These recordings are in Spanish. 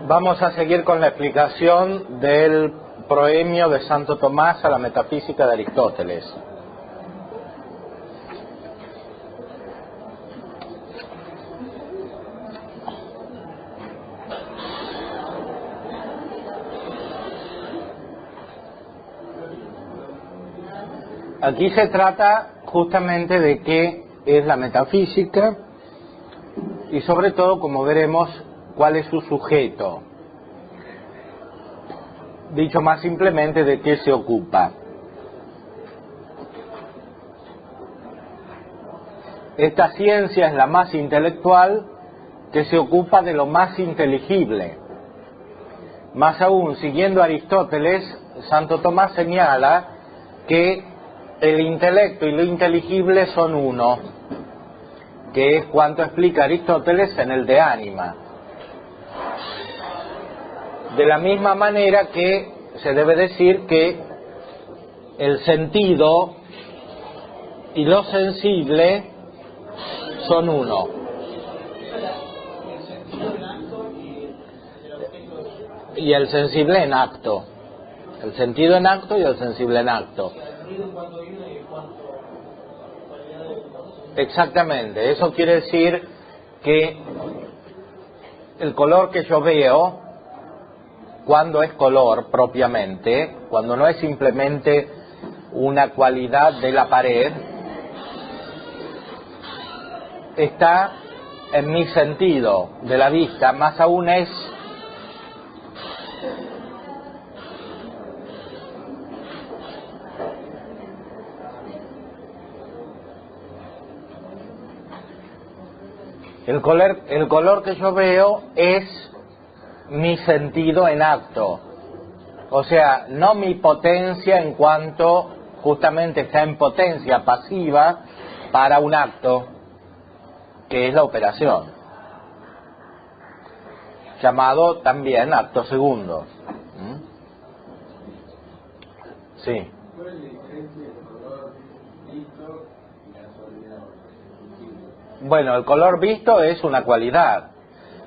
Vamos a seguir con la explicación del proemio de Santo Tomás a la metafísica de Aristóteles. Aquí se trata justamente de qué es la metafísica y sobre todo, como veremos, cuál es su sujeto. Dicho más simplemente, de qué se ocupa. Esta ciencia es la más intelectual, que se ocupa de lo más inteligible. Más aún, siguiendo a Aristóteles, Santo Tomás señala que el intelecto y lo inteligible son uno, que es cuanto explica Aristóteles en el De Anima. De la misma manera que se debe decir que el sentido y lo sensible son uno. Y el sensible en acto. El sentido en acto y el sensible en acto. Exactamente, eso quiere decir que el color que yo veo, cuando es color propiamente, cuando no es simplemente una cualidad de la pared, está en mi sentido de la vista, más aún es el color que yo veo es mi sentido en acto, o sea, no mi potencia en cuanto justamente está en potencia pasiva para un acto, que es la operación, llamado también acto segundo. Sí. ¿Cuál es la diferencia entre el color visto y casualidad? Bueno, el color visto es una cualidad.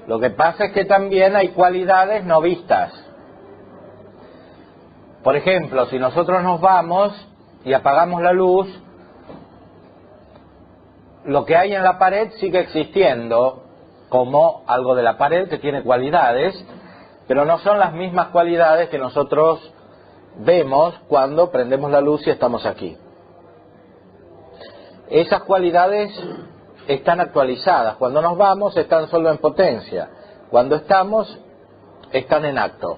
Lo que pasa es que también hay cualidades no vistas. Por ejemplo, si nosotros nos vamos y apagamos la luz, lo que hay en la pared sigue existiendo como algo de la pared que tiene cualidades, pero no son las mismas cualidades que nosotros vemos cuando prendemos la luz y estamos aquí. Esas cualidades están actualizadas. Cuando nos vamos están solo en potencia. Cuando estamos, están en acto.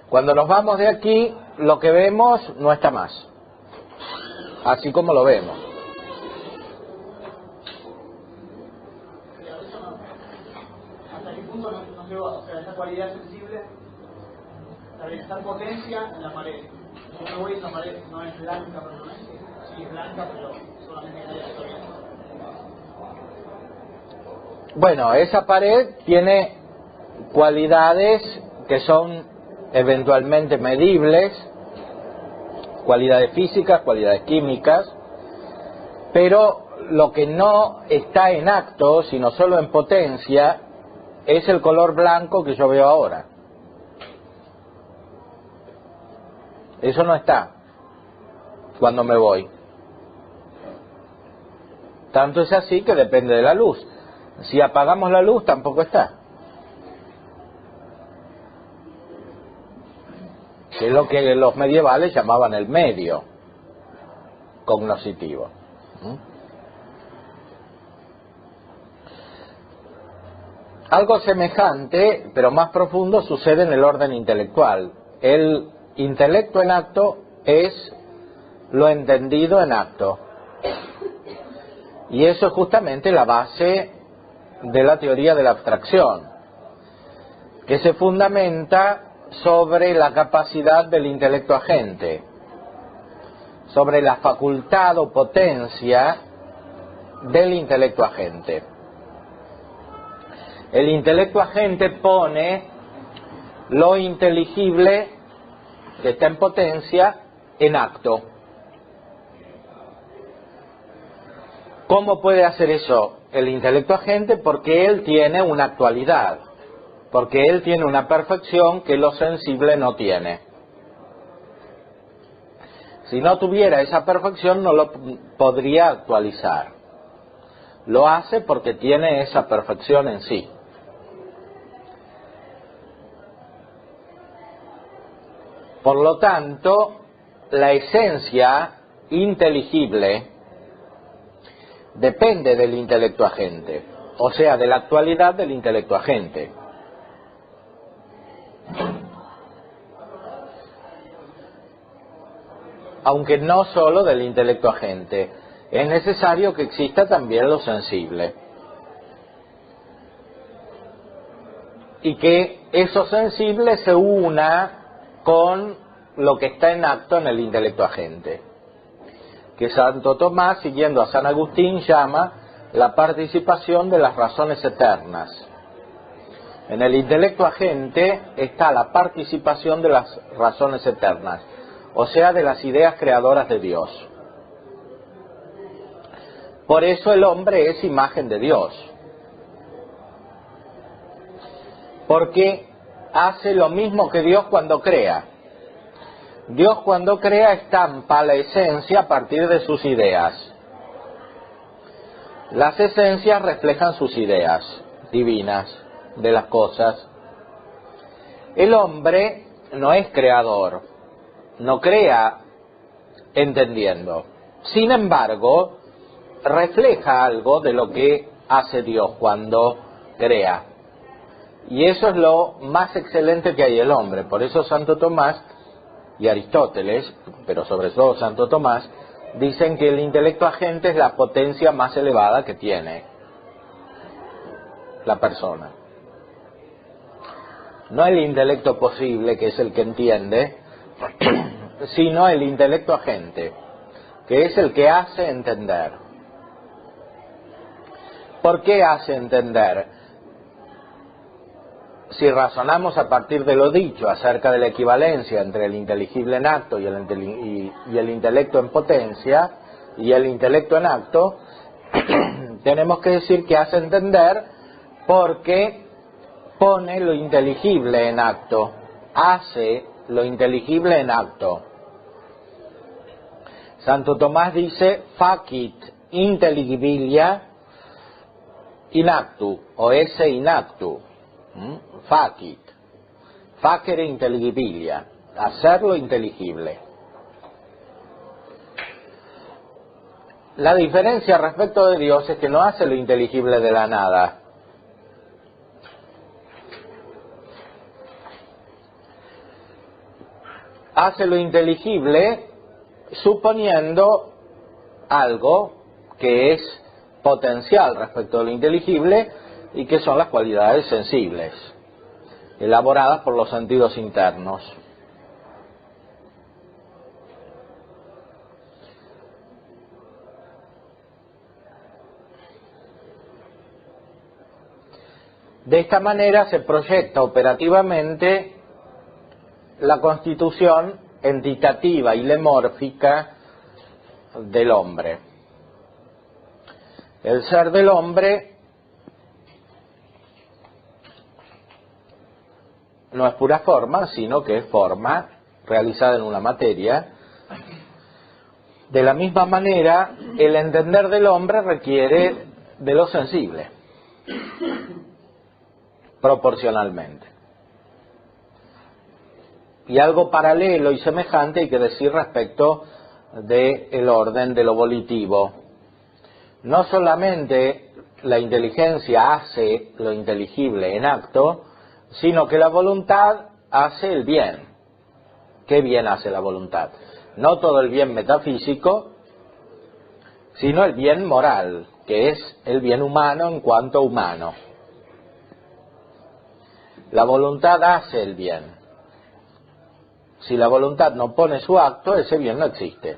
Cuando nos vamos de aquí, lo que vemos no está más, así como lo vemos. ¿Hasta qué punto no se va? O sea, esa cualidad sensible está en potencia en la pared. Yo me voy y esa pared no es blanca, pero no es, sí es blanca, pero solamente hay historia. Bueno, esa pared tiene cualidades que son eventualmente medibles, cualidades físicas, cualidades químicas, pero lo que no está en acto, sino solo en potencia, es el color blanco que yo veo ahora. Eso no está cuando me voy. Tanto es así que depende de la luz. Si apagamos la luz, tampoco está. Que es lo que los medievales llamaban el medio cognoscitivo. Algo semejante, pero más profundo, sucede en el orden intelectual. El intelecto en acto es lo entendido en acto. Y eso es justamente la base de la teoría de la abstracción, que se fundamenta sobre la capacidad del intelecto agente, sobre la facultad o potencia del intelecto agente. El intelecto agente pone lo inteligible que está en potencia en acto. ¿Cómo puede hacer eso el intelecto agente porque él tiene una actualidad, porque él tiene una perfección que lo sensible no tiene. Si no tuviera esa perfección no lo podría actualizar. Lo hace porque tiene esa perfección en sí. Por lo tanto, la esencia inteligible depende del intelecto agente, o sea, de la actualidad del intelecto agente. Aunque no solo del intelecto agente, es necesario que exista también lo sensible. Y que eso sensible se una con lo que está en acto en el intelecto agente, que Santo Tomás, siguiendo a San Agustín, llama la participación de las razones eternas. En el intelecto agente está la participación de las razones eternas, o sea, de las ideas creadoras de Dios. Por eso el hombre es imagen de Dios, porque hace lo mismo que Dios cuando crea. Dios cuando crea estampa la esencia a partir de sus ideas. Las esencias reflejan sus ideas divinas de las cosas. El hombre no es creador, no crea entendiendo. Sin embargo, refleja algo de lo que hace Dios cuando crea. Y eso es lo más excelente que hay el hombre. Por eso Santo Tomás y Aristóteles, pero sobre todo Santo Tomás, dicen que el intelecto agente es la potencia más elevada que tiene la persona. No el intelecto posible, que es el que entiende, sino el intelecto agente, que es el que hace entender. ¿Por qué hace entender? Si razonamos a partir de lo dicho acerca de la equivalencia entre el inteligible en acto y el intelecto en potencia y el intelecto en acto, tenemos que decir que hace entender porque pone lo inteligible en acto, hace lo inteligible en acto. Santo Tomás dice facit intelligibilia in actu, o esse in actu. Facit, facere intelligibilia, hacerlo inteligible. La diferencia respecto de Dios es que no hace lo inteligible de la nada. Hace lo inteligible suponiendo algo que es potencial respecto de lo inteligible y que son las cualidades sensibles, elaboradas por los sentidos internos. De esta manera se proyecta operativamente la constitución entitativa y lemórfica del hombre. El ser del hombre no es pura forma, sino que es forma realizada en una materia. De la misma manera, el entender del hombre requiere de lo sensible, proporcionalmente. Y algo paralelo y semejante hay que decir respecto del orden de lo volitivo. No solamente la inteligencia hace lo inteligible en acto, sino que la voluntad hace el bien. ¿Qué bien hace la voluntad? No todo el bien metafísico, sino el bien moral, que es el bien humano en cuanto humano. La voluntad hace el bien. Si la voluntad no pone su acto, ese bien no existe.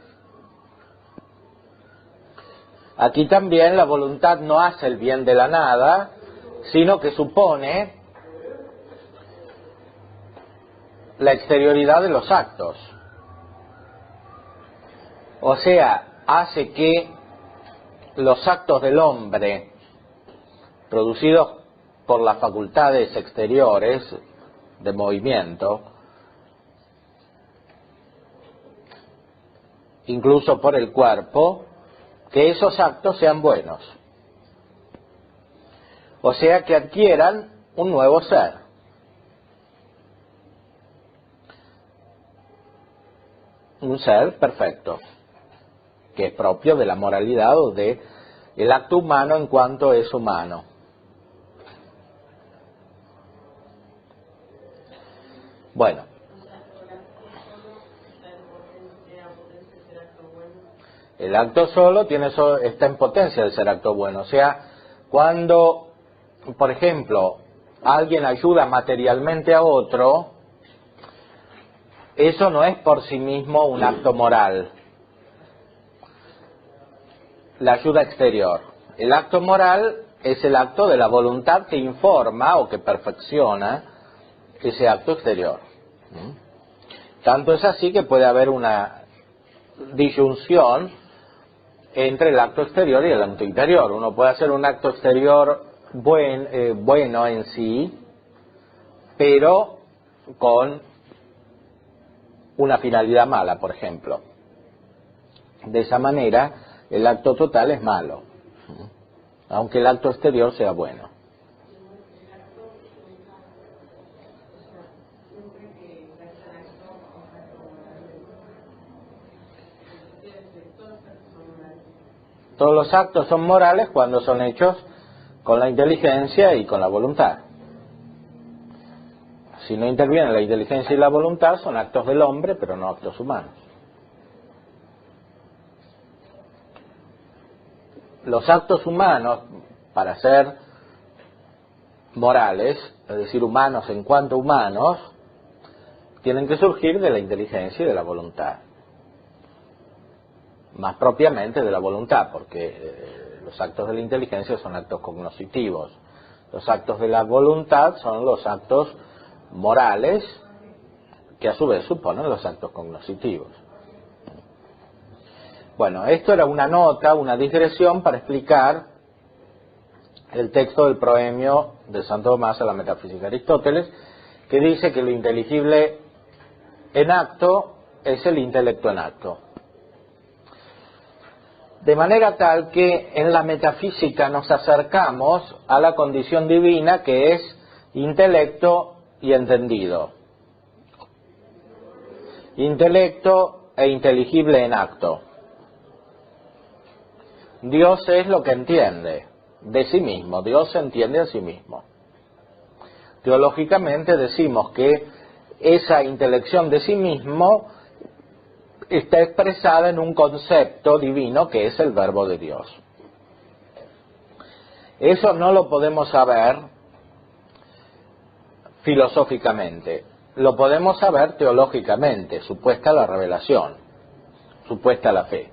Aquí también la voluntad no hace el bien de la nada, sino que supone la exterioridad de los actos. O sea, hace que los actos del hombre producidos por las facultades exteriores de movimiento, incluso por el cuerpo, que esos actos sean buenos. O sea, que adquieran un nuevo ser. Un ser perfecto, que es propio de la moralidad o de el acto humano en cuanto es humano. Bueno, el acto solo está en potencia de ser acto bueno. O sea, cuando, por ejemplo, alguien ayuda materialmente a otro, eso no es por sí mismo un acto moral. La ayuda exterior. El acto moral es el acto de la voluntad que informa o que perfecciona ese acto exterior. Tanto es así que puede haber una disyunción entre el acto exterior y el acto interior. Uno puede hacer un acto exterior bueno en sí, pero con una finalidad mala, por ejemplo. De esa manera, el acto total es malo, aunque el acto exterior sea bueno. Todos los actos son morales cuando son hechos con la inteligencia y con la voluntad. Si no intervienen la inteligencia y la voluntad, son actos del hombre, pero no actos humanos. Los actos humanos, para ser morales, es decir, humanos en cuanto humanos, tienen que surgir de la inteligencia y de la voluntad. Más propiamente de la voluntad, porque los actos de la inteligencia son actos cognoscitivos. Los actos de la voluntad son los actos morales, que a su vez suponen los actos cognoscitivos. Bueno, esto era una nota, una digresión para explicar el texto del proemio de Santo Tomás a la Metafísica de Aristóteles, que dice que lo inteligible en acto es el intelecto en acto. De manera tal que en la metafísica nos acercamos a la condición divina que es intelecto y entendido. Intelecto e inteligible en acto. Dios es lo que entiende de sí mismo, Dios se entiende a sí mismo. Teológicamente decimos que esa intelección de sí mismo está expresada en un concepto divino que es el Verbo de Dios. Eso no lo podemos saber filosóficamente, lo podemos saber teológicamente, supuesta la revelación, supuesta la fe.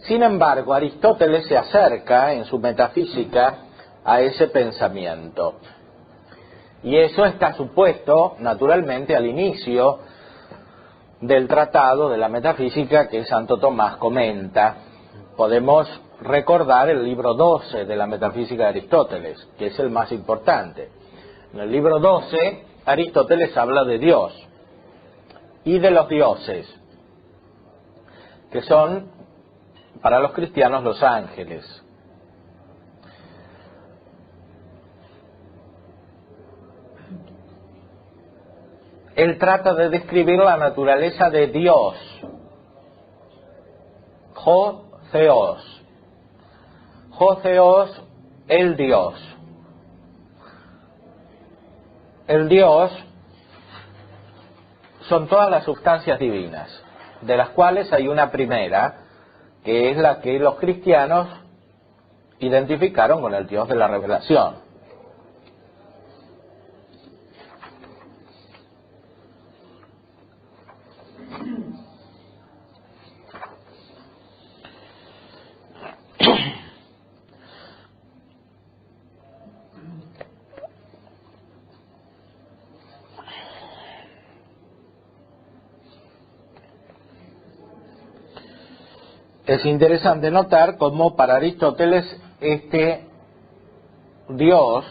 Sin embargo, Aristóteles se acerca en su metafísica a ese pensamiento. Y eso está supuesto, naturalmente, al inicio del tratado de la metafísica que Santo Tomás comenta. Podemos recordar el libro 12 de la metafísica de Aristóteles, que es el más importante. En el libro 12, Aristóteles habla de Dios y de los dioses, que son para los cristianos los ángeles. Él trata de describir la naturaleza de Dios, Ho-Theos. Ho-Theos, el Dios. El Dios son todas las sustancias divinas, de las cuales hay una primera, que es la que los cristianos identificaron con el Dios de la revelación. Es interesante notar cómo para Aristóteles este Dios,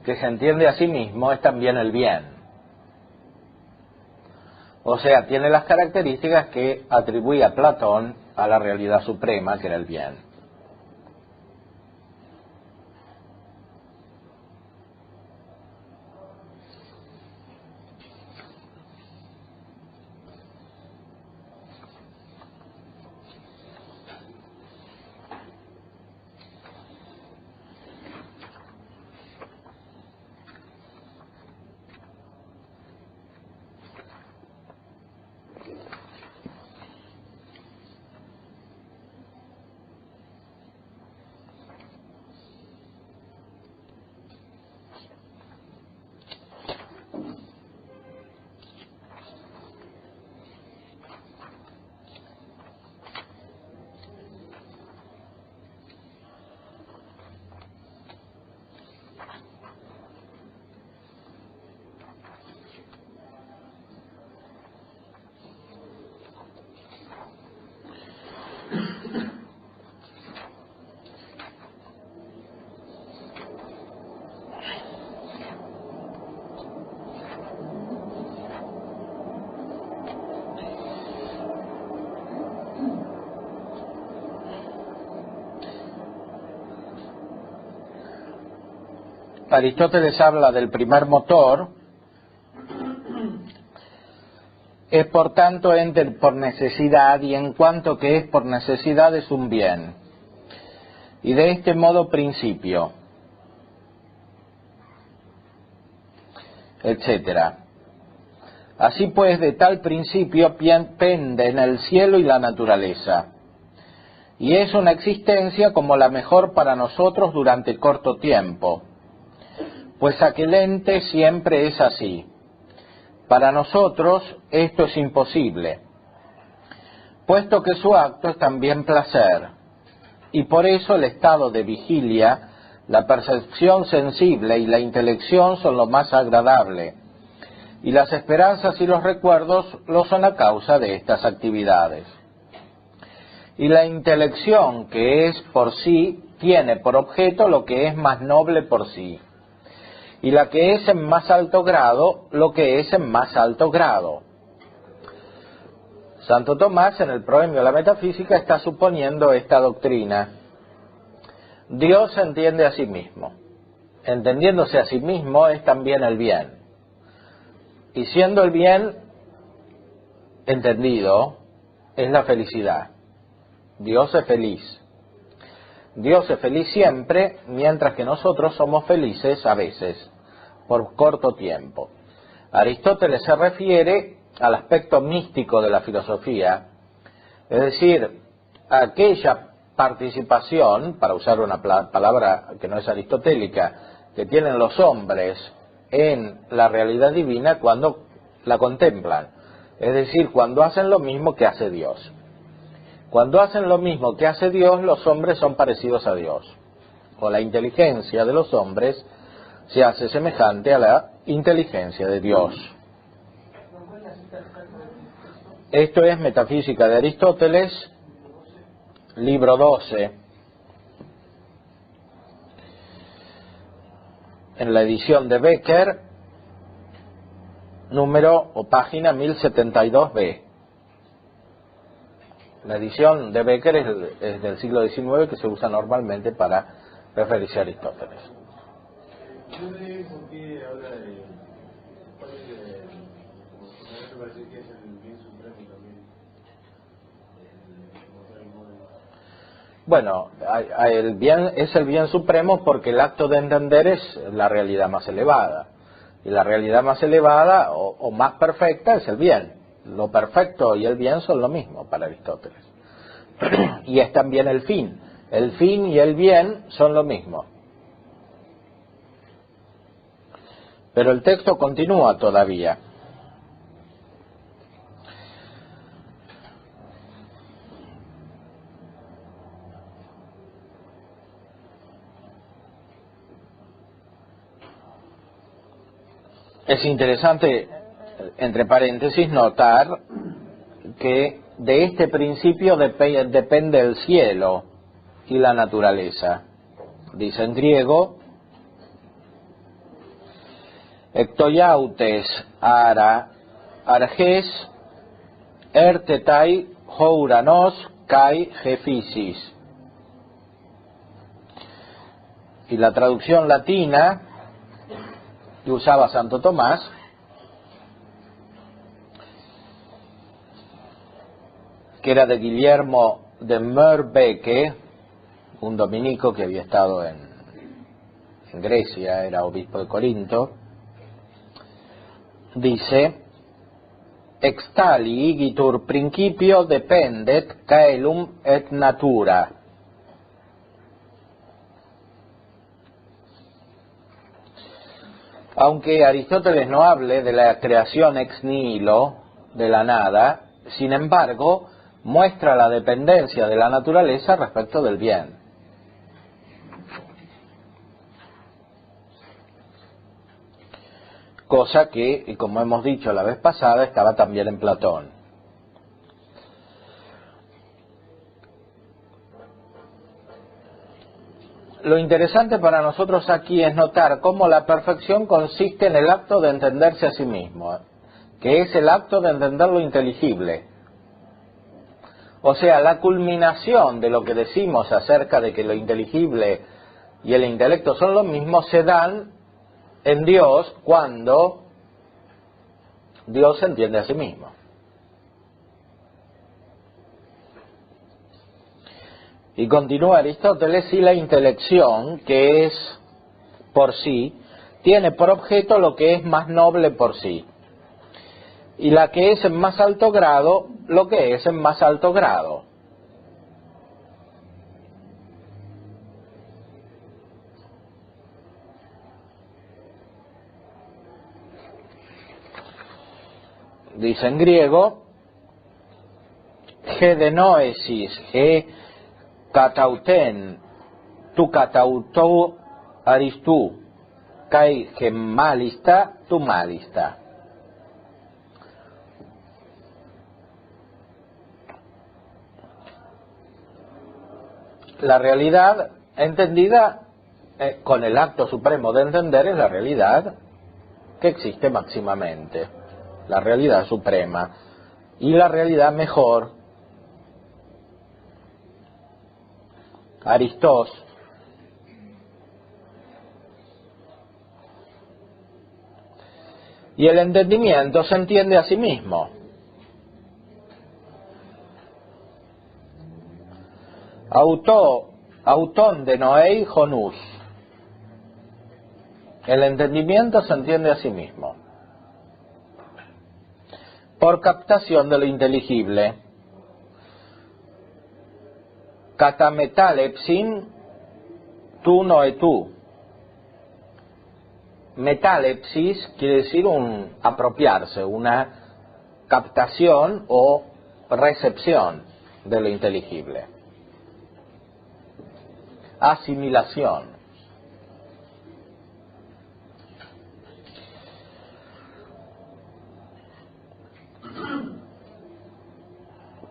que se entiende a sí mismo, es también el bien. O sea, tiene las características que atribuía Platón a la realidad suprema, que era el bien. Aristóteles habla del primer motor, es por tanto ente por necesidad, y en cuanto que es por necesidad es un bien, y de este modo principio, etcétera. Así pues, de tal principio penden el cielo y la naturaleza, y es una existencia como la mejor para nosotros durante corto tiempo, pues aquel ente siempre es así. Para nosotros esto es imposible, puesto que su acto es también placer, y por eso el estado de vigilia, la percepción sensible y la intelección son lo más agradable, y las esperanzas y los recuerdos lo son a causa de estas actividades. Y la intelección, que es por sí, tiene por objeto lo que es más noble por sí, y la que es en más alto grado, lo que es en más alto grado. Santo Tomás, en el Proemio de la Metafísica, está suponiendo esta doctrina. Dios se entiende a sí mismo. Entendiéndose a sí mismo es también el bien. Y siendo el bien entendido, es la felicidad. Dios es feliz. Dios es feliz siempre, mientras que nosotros somos felices a veces, por corto tiempo. Aristóteles se refiere al aspecto místico de la filosofía, es decir, a aquella participación, para usar una palabra que no es aristotélica, que tienen los hombres en la realidad divina cuando la contemplan, es decir, cuando hacen lo mismo que hace Dios. Cuando hacen lo mismo que hace Dios, los hombres son parecidos a Dios, o la inteligencia de los hombres se hace semejante a la inteligencia de Dios. Esto es Metafísica de Aristóteles, libro 12, en la edición de Becker, número o página 1072b. La edición de Becker es del siglo XIX, que se usa normalmente para referirse a Aristóteles. Yo sé por qué habla de... me parece que es el bien supremo también. Bueno, el bien es el bien supremo porque el acto de entender es la realidad más elevada. Y la realidad más elevada o más perfecta es el bien. Lo perfecto y el bien son lo mismo para Aristóteles. Y es también el fin. El fin y el bien son lo mismo. Pero el texto continúa todavía. Es interesante, entre paréntesis, notar que de este principio depende el cielo y la naturaleza. Dice en griego, Ectoyautes ara arges ertetai houranos kai jefisis. Y la traducción latina que usaba Santo Tomás que era de Guillermo de Moerbeke, un dominico que había estado en Grecia, era obispo de Corinto, dice: Extali igitur principio dependet caelum et natura. Aunque Aristóteles no hable de la creación ex nihilo, de la nada, sin embargo, muestra la dependencia de la naturaleza respecto del bien. Cosa que, como hemos dicho la vez pasada, estaba también en Platón. Lo interesante para nosotros aquí es notar cómo la perfección consiste en el acto de entenderse a sí mismo, que es el acto de entender lo inteligible. O sea, la culminación de lo que decimos acerca de que lo inteligible y el intelecto son lo mismo se dan en Dios cuando Dios se entiende a sí mismo. Y continúa Aristóteles: y la intelección, que es por sí, tiene por objeto lo que es más noble por sí, y la que es en más alto grado, lo que es en más alto grado. Dice en griego: he de noesis, he katauten, tu katautou aristou, kai he malista, tu malista. La realidad entendida con el acto supremo de entender es la realidad que existe máximamente, la realidad suprema y la realidad mejor. Aristos y el entendimiento se entiende a sí mismo. Autón de Noei Jonus. El entendimiento se entiende a sí mismo por captación de lo inteligible. Catametalepsin tu noetu. Metalepsis quiere decir un apropiarse, una captación o recepción de lo inteligible. Asimilación.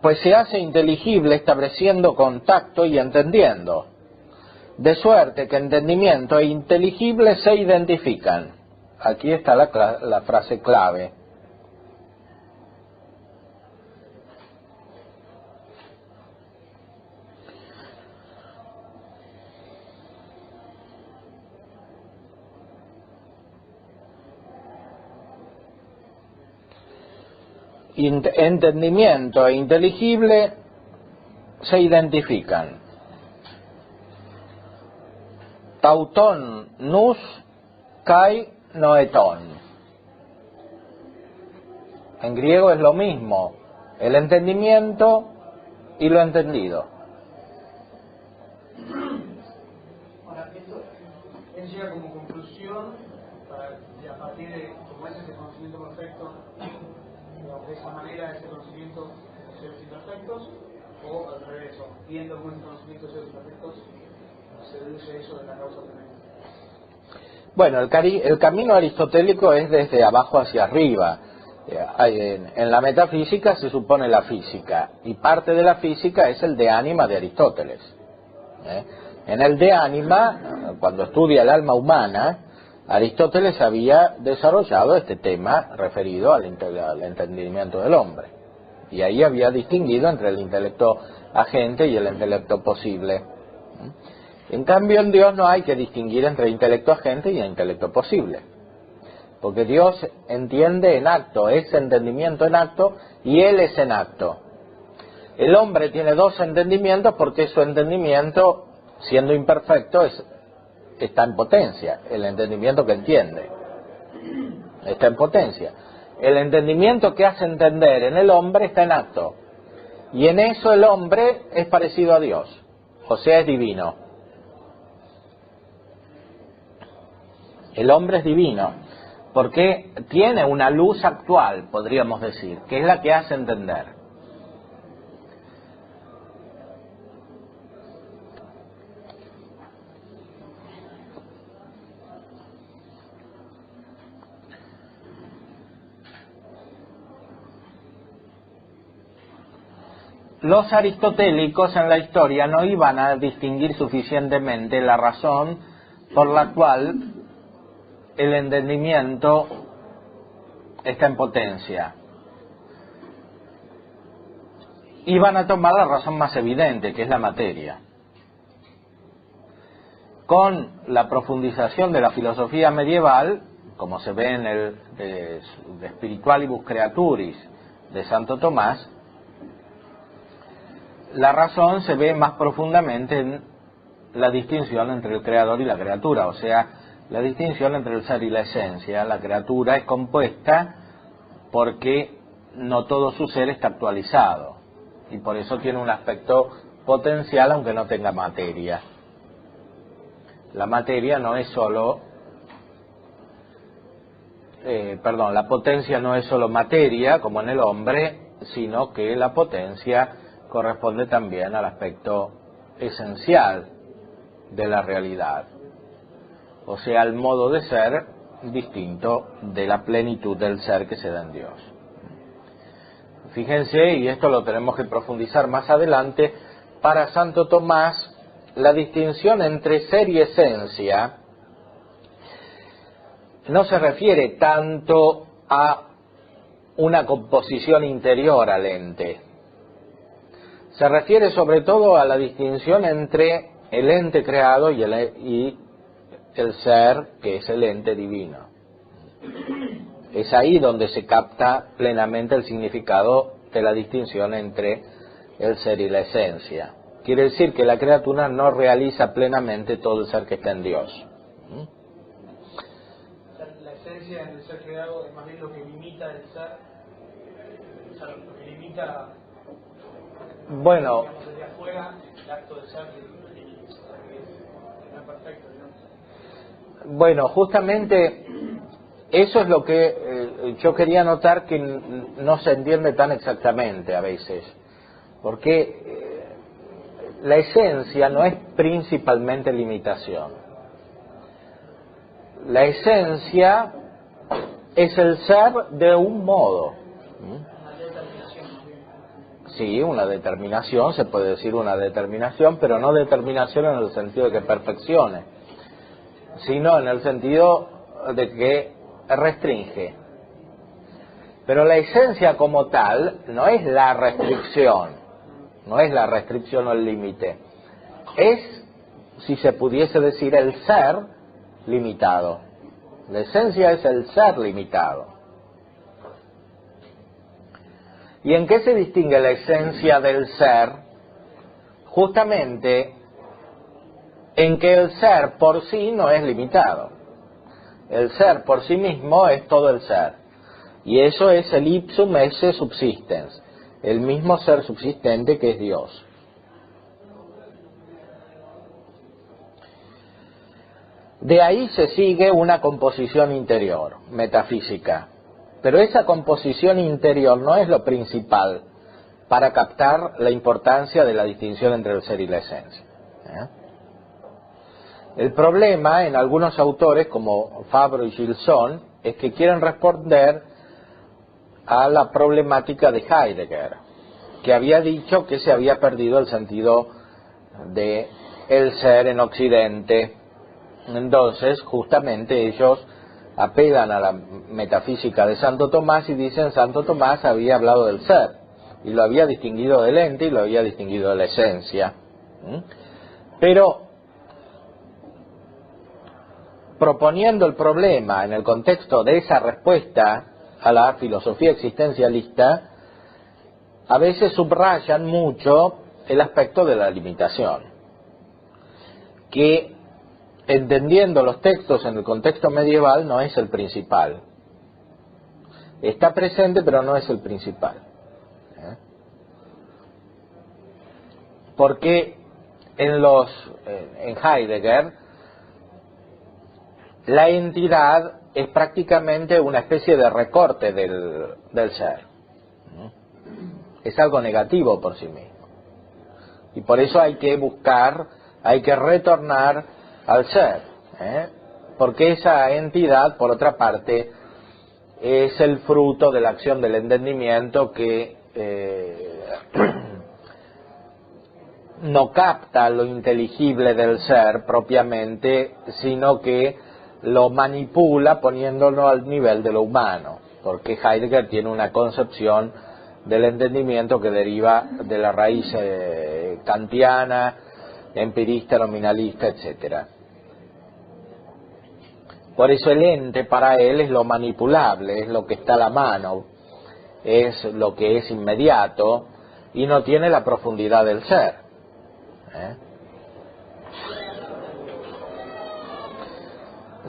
Pues se hace inteligible estableciendo contacto y entendiendo, de suerte que entendimiento e inteligible se identifican. Aquí está la frase clave. Entendimiento e inteligible se identifican. Tauton nous kai noeton. En griego es lo mismo, el entendimiento y lo entendido. Ahora, él llega como conclusión, y a partir de, como es ese conocimiento perfecto, de esa manera ese conocimiento de seres imperfectos, o al revés, viendo cómo ese conocimiento de seres imperfectos se deduce eso de la causa tremenda. Bueno, el camino aristotélico es desde abajo hacia arriba. En la metafísica se supone la física, y parte de la física es el de ánima de Aristóteles. En el de ánima, cuando estudia el alma humana, Aristóteles había desarrollado este tema referido al entendimiento del hombre, y ahí había distinguido entre el intelecto agente y el intelecto posible. En cambio, en Dios no hay que distinguir entre intelecto agente y el intelecto posible, porque Dios entiende en acto, es entendimiento en acto, y Él es en acto. El hombre tiene dos entendimientos porque su entendimiento, siendo imperfecto, está en potencia. El entendimiento que entiende está en potencia. El entendimiento que hace entender en el hombre está en acto, y en eso el hombre es parecido a Dios, o sea, es divino. El hombre es divino porque tiene una luz actual, podríamos decir, que es la que hace entender. Los aristotélicos en la historia no iban a distinguir suficientemente la razón por la cual el entendimiento está en potencia. Iban a tomar la razón más evidente, que es la materia. Con la profundización de la filosofía medieval, como se ve en el de Spiritualibus Creaturis de Santo Tomás, la razón se ve más profundamente en la distinción entre el creador y la criatura, o sea, la distinción entre el ser y la esencia. La criatura es compuesta porque no todo su ser está actualizado, y por eso tiene un aspecto potencial aunque no tenga materia. La materia no es solo, la potencia no es solo materia, como en el hombre, sino que la potencia corresponde también al aspecto esencial de la realidad, o sea, al modo de ser distinto de la plenitud del ser que se da en Dios. Fíjense, y esto lo tenemos que profundizar más adelante, para Santo Tomás la distinción entre ser y esencia no se refiere tanto a una composición interior al ente. Se refiere sobre todo a la distinción entre el ente creado y el ser, que es el ente divino. Es ahí donde se capta plenamente el significado de la distinción entre el ser y la esencia. Quiere decir que la criatura no realiza plenamente todo el ser que está en Dios. La esencia en el ser creado es más bien lo que limita el ser, o sea, lo que limita. Bueno, Desde afuera, el acto de ser que no es perfecto, ¿no? Bueno, justamente eso es lo que yo quería notar, que no se entiende tan exactamente a veces, porque la esencia no es principalmente limitación. La esencia es el ser de un modo. Sí, una determinación, se puede decir una determinación, pero no determinación en el sentido de que perfeccione, sino en el sentido de que restringe. Pero la esencia como tal no es la restricción, no es la restricción o el límite, es, si se pudiese decir, el ser limitado. La esencia es el ser limitado. ¿Y en qué se distingue la esencia del ser? Justamente en que el ser por sí no es limitado. El ser por sí mismo es todo el ser. Y eso es el ipsum esse subsistens, el mismo ser subsistente que es Dios. De ahí se sigue una composición interior, metafísica. Pero esa composición interior no es lo principal para captar la importancia de la distinción entre el ser y la esencia. El problema en algunos autores, como Fabro y Gilson, es que quieren responder a la problemática de Heidegger, que había dicho que se había perdido el sentido de el ser en Occidente, Entonces, justamente ellos apelan a la metafísica de Santo Tomás y dicen Santo Tomás había hablado del ser y lo había distinguido del ente y lo había distinguido de la esencia. Pero proponiendo el problema en el contexto de esa respuesta a la filosofía existencialista, a veces subrayan mucho el aspecto de la limitación, que entendiendo los textos en el contexto medieval no es el principal. Está presente, pero no es el principal. Porque en Heidegger la entidad es prácticamente una especie de recorte del ser. Es algo negativo por sí mismo. Y por eso hay que buscar, hay que retornar al ser, porque esa entidad, por otra parte, es el fruto de la acción del entendimiento que no capta lo inteligible del ser propiamente, sino que lo manipula poniéndolo al nivel de lo humano, porque Heidegger tiene una concepción del entendimiento que deriva de la raíz kantiana, empirista, nominalista, etcétera. Por eso el ente para él es lo manipulable, es lo que está a la mano, es lo que es inmediato y no tiene la profundidad del ser.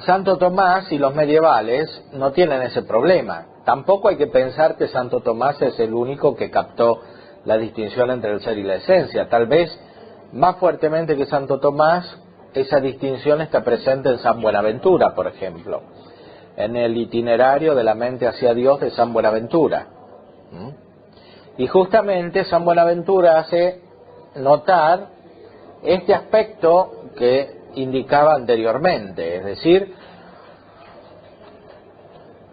Santo Tomás y los medievales no tienen ese problema. Tampoco hay que pensar que Santo Tomás es el único que captó la distinción entre el ser y la esencia. Tal vez más fuertemente que Santo Tomás, esa distinción está presente en San Buenaventura, por ejemplo, en el itinerario de la mente hacia Dios de San Buenaventura. Y justamente San Buenaventura hace notar este aspecto que indicaba anteriormente, es decir,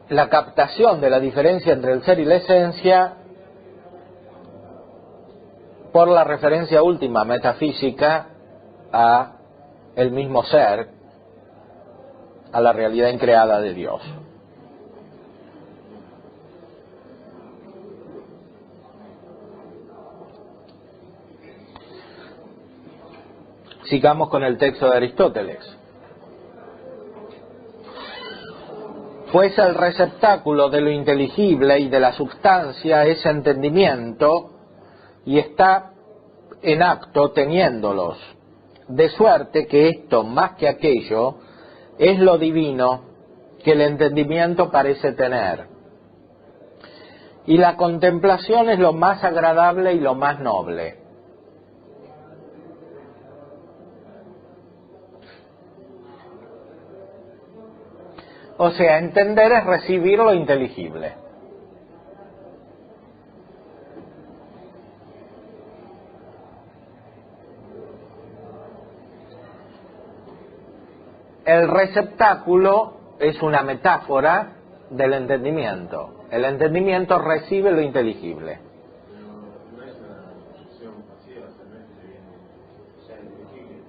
la captación de la diferencia entre el ser y la esencia por la referencia última metafísica a el mismo ser, a la realidad increada de Dios. Sigamos con el texto de Aristóteles. Pues el receptáculo de lo inteligible y de la substancia es entendimiento, y está en acto teniéndolos, de suerte que esto, más que aquello, es lo divino que el entendimiento parece tener. Y la contemplación es lo más agradable y lo más noble. O sea, entender es recibir lo inteligible. El receptáculo es una metáfora del entendimiento. El entendimiento recibe lo inteligible. No es una acción pasiva, solamente sea inteligible.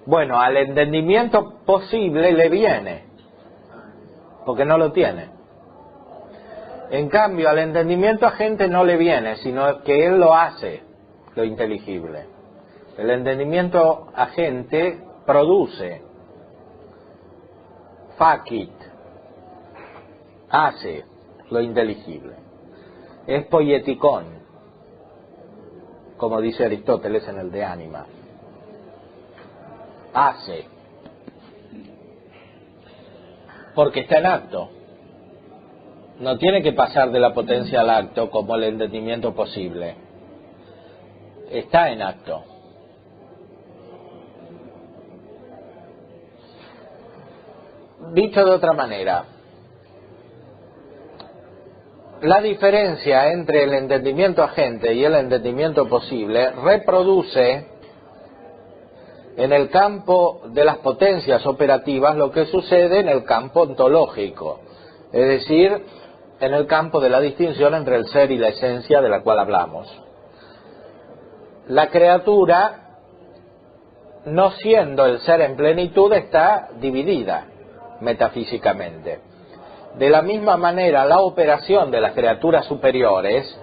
Bueno, al entendimiento posible le viene, porque no lo tiene. En cambio, al entendimiento agente no le viene, sino que él lo hace, lo inteligible. El entendimiento agente produce, facit, hace lo inteligible. Es poieticón, como dice Aristóteles en el De Anima. Hace. Porque está en acto. No tiene que pasar de la potencia al acto como el entendimiento posible. Está en acto. Dicho de otra manera, la diferencia entre el entendimiento agente y el entendimiento posible reproduce en el campo de las potencias operativas lo que sucede en el campo ontológico, es decir, en el campo de la distinción entre el ser y la esencia de la cual hablamos. La criatura no siendo el ser en plenitud, está dividida metafísicamente. De la misma manera, la operación de las criaturas superiores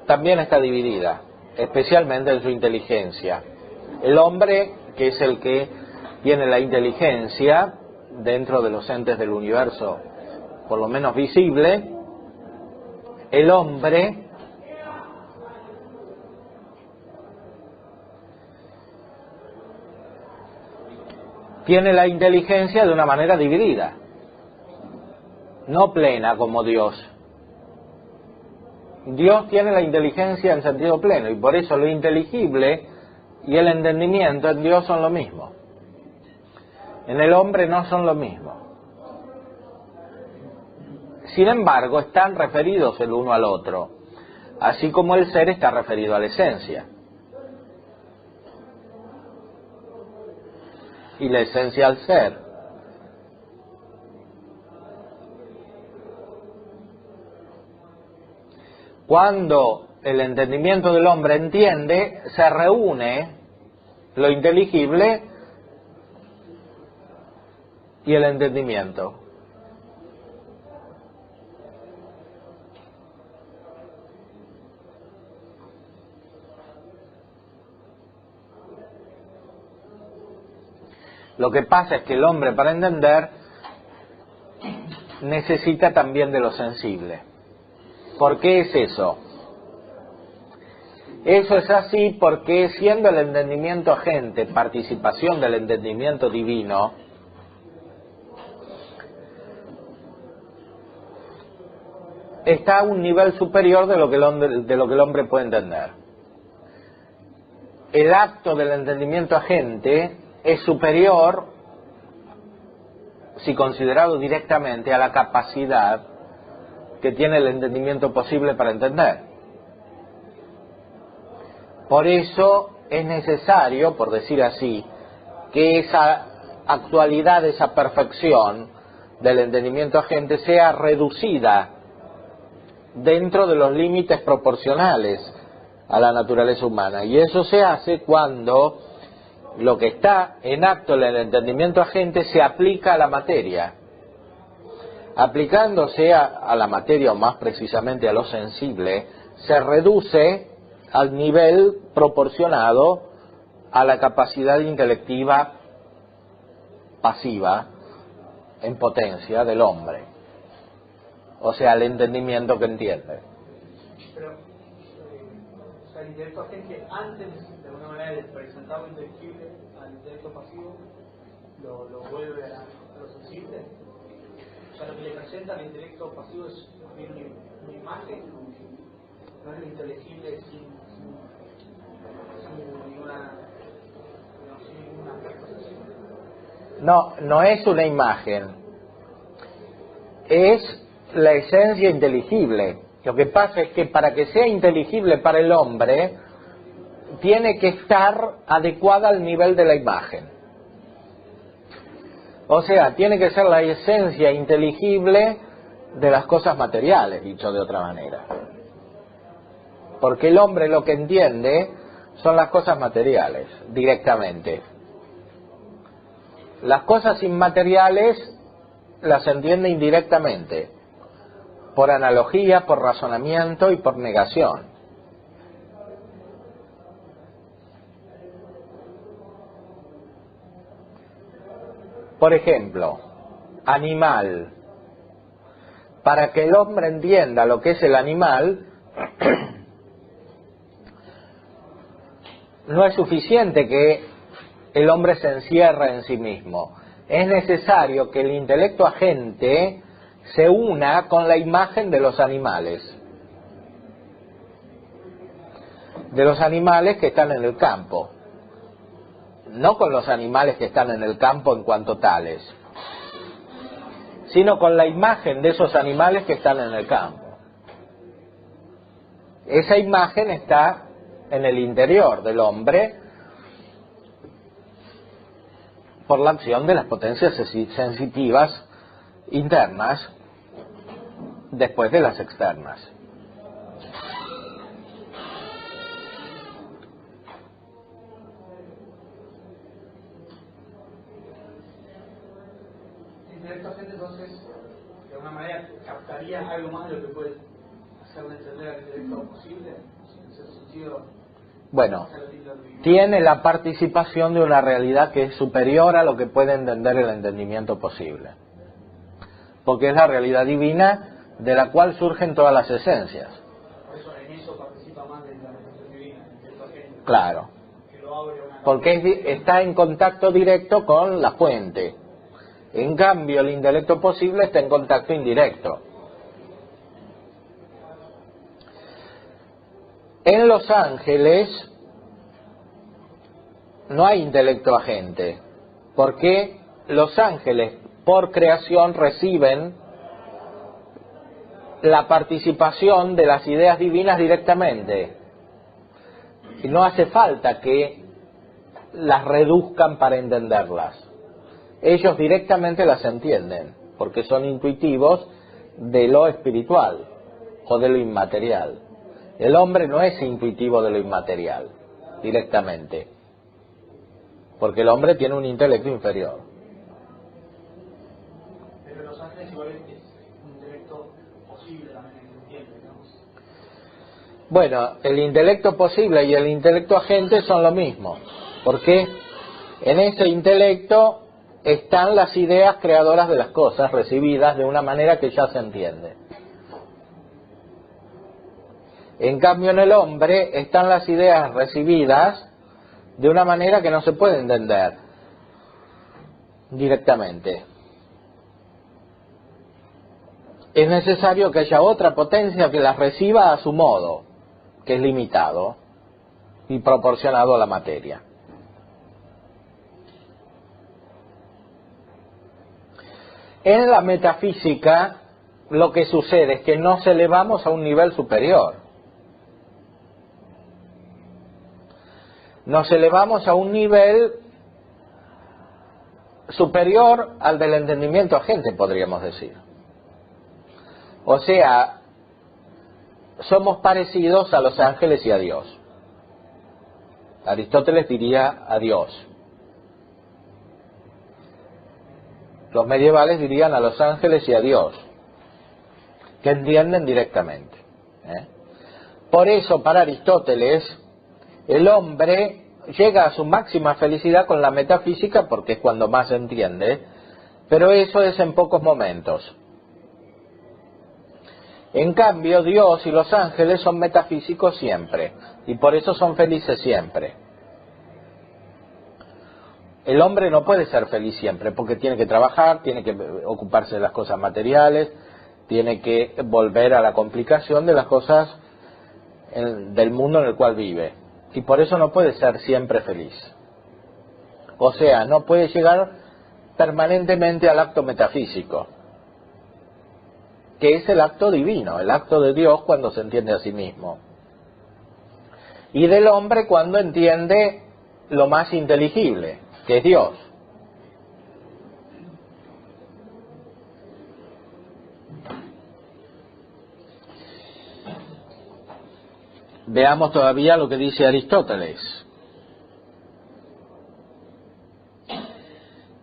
también está dividida, especialmente en su inteligencia. El hombre, que es el que tiene la inteligencia dentro de los entes del universo, por lo menos visible, el hombre tiene la inteligencia de una manera dividida, no plena como Dios. Dios tiene la inteligencia en sentido pleno, y por eso lo inteligible y el entendimiento en Dios son lo mismo. En el hombre no son lo mismo. Sin embargo, están referidos el uno al otro, así como el ser está referido a la esencia. Y la esencia al ser. Cuando el entendimiento del hombre entiende, se reúne lo inteligible y el entendimiento. Lo que pasa es que el hombre, para entender, necesita también de lo sensible. ¿Por qué es eso? Eso es así porque, siendo el entendimiento agente, participación del entendimiento divino, está a un nivel superior de lo que el hombre puede entender. El acto del entendimiento agente es superior, si considerado directamente, a la capacidad que tiene el entendimiento posible para entender. Por eso es necesario, por decir así, que esa actualidad, esa perfección del entendimiento agente sea reducida dentro de los límites proporcionales a la naturaleza humana. Y eso se hace cuando lo que está en acto en el entendimiento agente se aplica a la materia. Aplicándose a la materia, o más precisamente a lo sensible, se reduce al nivel proporcionado a la capacidad intelectiva pasiva en potencia del hombre, o sea, el entendimiento que entiende. Pero, o sea, el intelecto agente, antes de alguna manera de presentar lo inteligible al intelecto pasivo, lo vuelve a lo sensible. O sea, lo que le presenta al intelecto pasivo es una imagen, no es lo inteligible sin ninguna representación. No es una imagen, es la esencia inteligible. Lo que pasa es que para que sea inteligible para el hombre, tiene que estar adecuada al nivel de la imagen. O sea, tiene que ser la esencia inteligible de las cosas materiales, dicho de otra manera. Porque el hombre lo que entiende son las cosas materiales, directamente. Las cosas inmateriales las entiende indirectamente, por analogía, por razonamiento y por negación. Por ejemplo, animal. Para que el hombre entienda lo que es el animal, no es suficiente que el hombre se encierre en sí mismo. Es necesario que el intelecto agente se una con la imagen de los animales que están en el campo, no con los animales que están en el campo en cuanto tales, sino con la imagen de esos animales que están en el campo. Esa imagen está en el interior del hombre por la acción de las potencias sensitivas internas después de las externas. intelecto agente, entonces, de alguna manera, captaría algo más de lo que puede hacerle entender al intelecto posible, en cierto sentido. Bueno, tiene la participación de una realidad que es superior a lo que puede entender el entendimiento posible. Porque es la realidad divina de la cual surgen todas las esencias. Por eso en eso participa más de la reflexión divina, el intelecto agente. Claro. Que lo abre una... Porque está en contacto directo con la fuente. En cambio, el intelecto posible está en contacto indirecto. En los ángeles no hay intelecto agente, porque los ángeles por creación reciben la participación de las ideas divinas directamente. Y no hace falta que las reduzcan para entenderlas. Ellos directamente las entienden, porque son intuitivos de lo espiritual o de lo inmaterial. El hombre no es intuitivo de lo inmaterial, directamente, porque el hombre tiene un intelecto inferior. Pero los ángeles igual es un intelecto posible también, que se entiende, digamos. Bueno, el intelecto posible y el intelecto agente son lo mismo, porque en ese intelecto están las ideas creadoras de las cosas recibidas de una manera que ya se entiende. En cambio, en el hombre están las ideas recibidas de una manera que no se puede entender directamente. Es necesario que haya otra potencia que las reciba a su modo, que es limitado y proporcionado a la materia. En la metafísica, lo que sucede es que nos elevamos a un nivel superior. Nos elevamos a un nivel superior al del entendimiento agente, podríamos decir. O sea, somos parecidos a los ángeles y a Dios. Aristóteles diría a Dios. Los medievales dirían a los ángeles y a Dios, que entienden directamente. Por eso, para Aristóteles, el hombre llega a su máxima felicidad con la metafísica porque es cuando más entiende, pero eso es en pocos momentos. En cambio, Dios y los ángeles son metafísicos siempre, y por eso son felices siempre. El hombre no puede ser feliz siempre, porque tiene que trabajar, tiene que ocuparse de las cosas materiales, tiene que volver a la complicación de las cosas del mundo en el cual vive. Y por eso no puede ser siempre feliz. O sea, no puede llegar permanentemente al acto metafísico, que es el acto divino, el acto de Dios cuando se entiende a sí mismo. Y del hombre cuando entiende lo más inteligible, que es Dios. Veamos todavía lo que dice Aristóteles.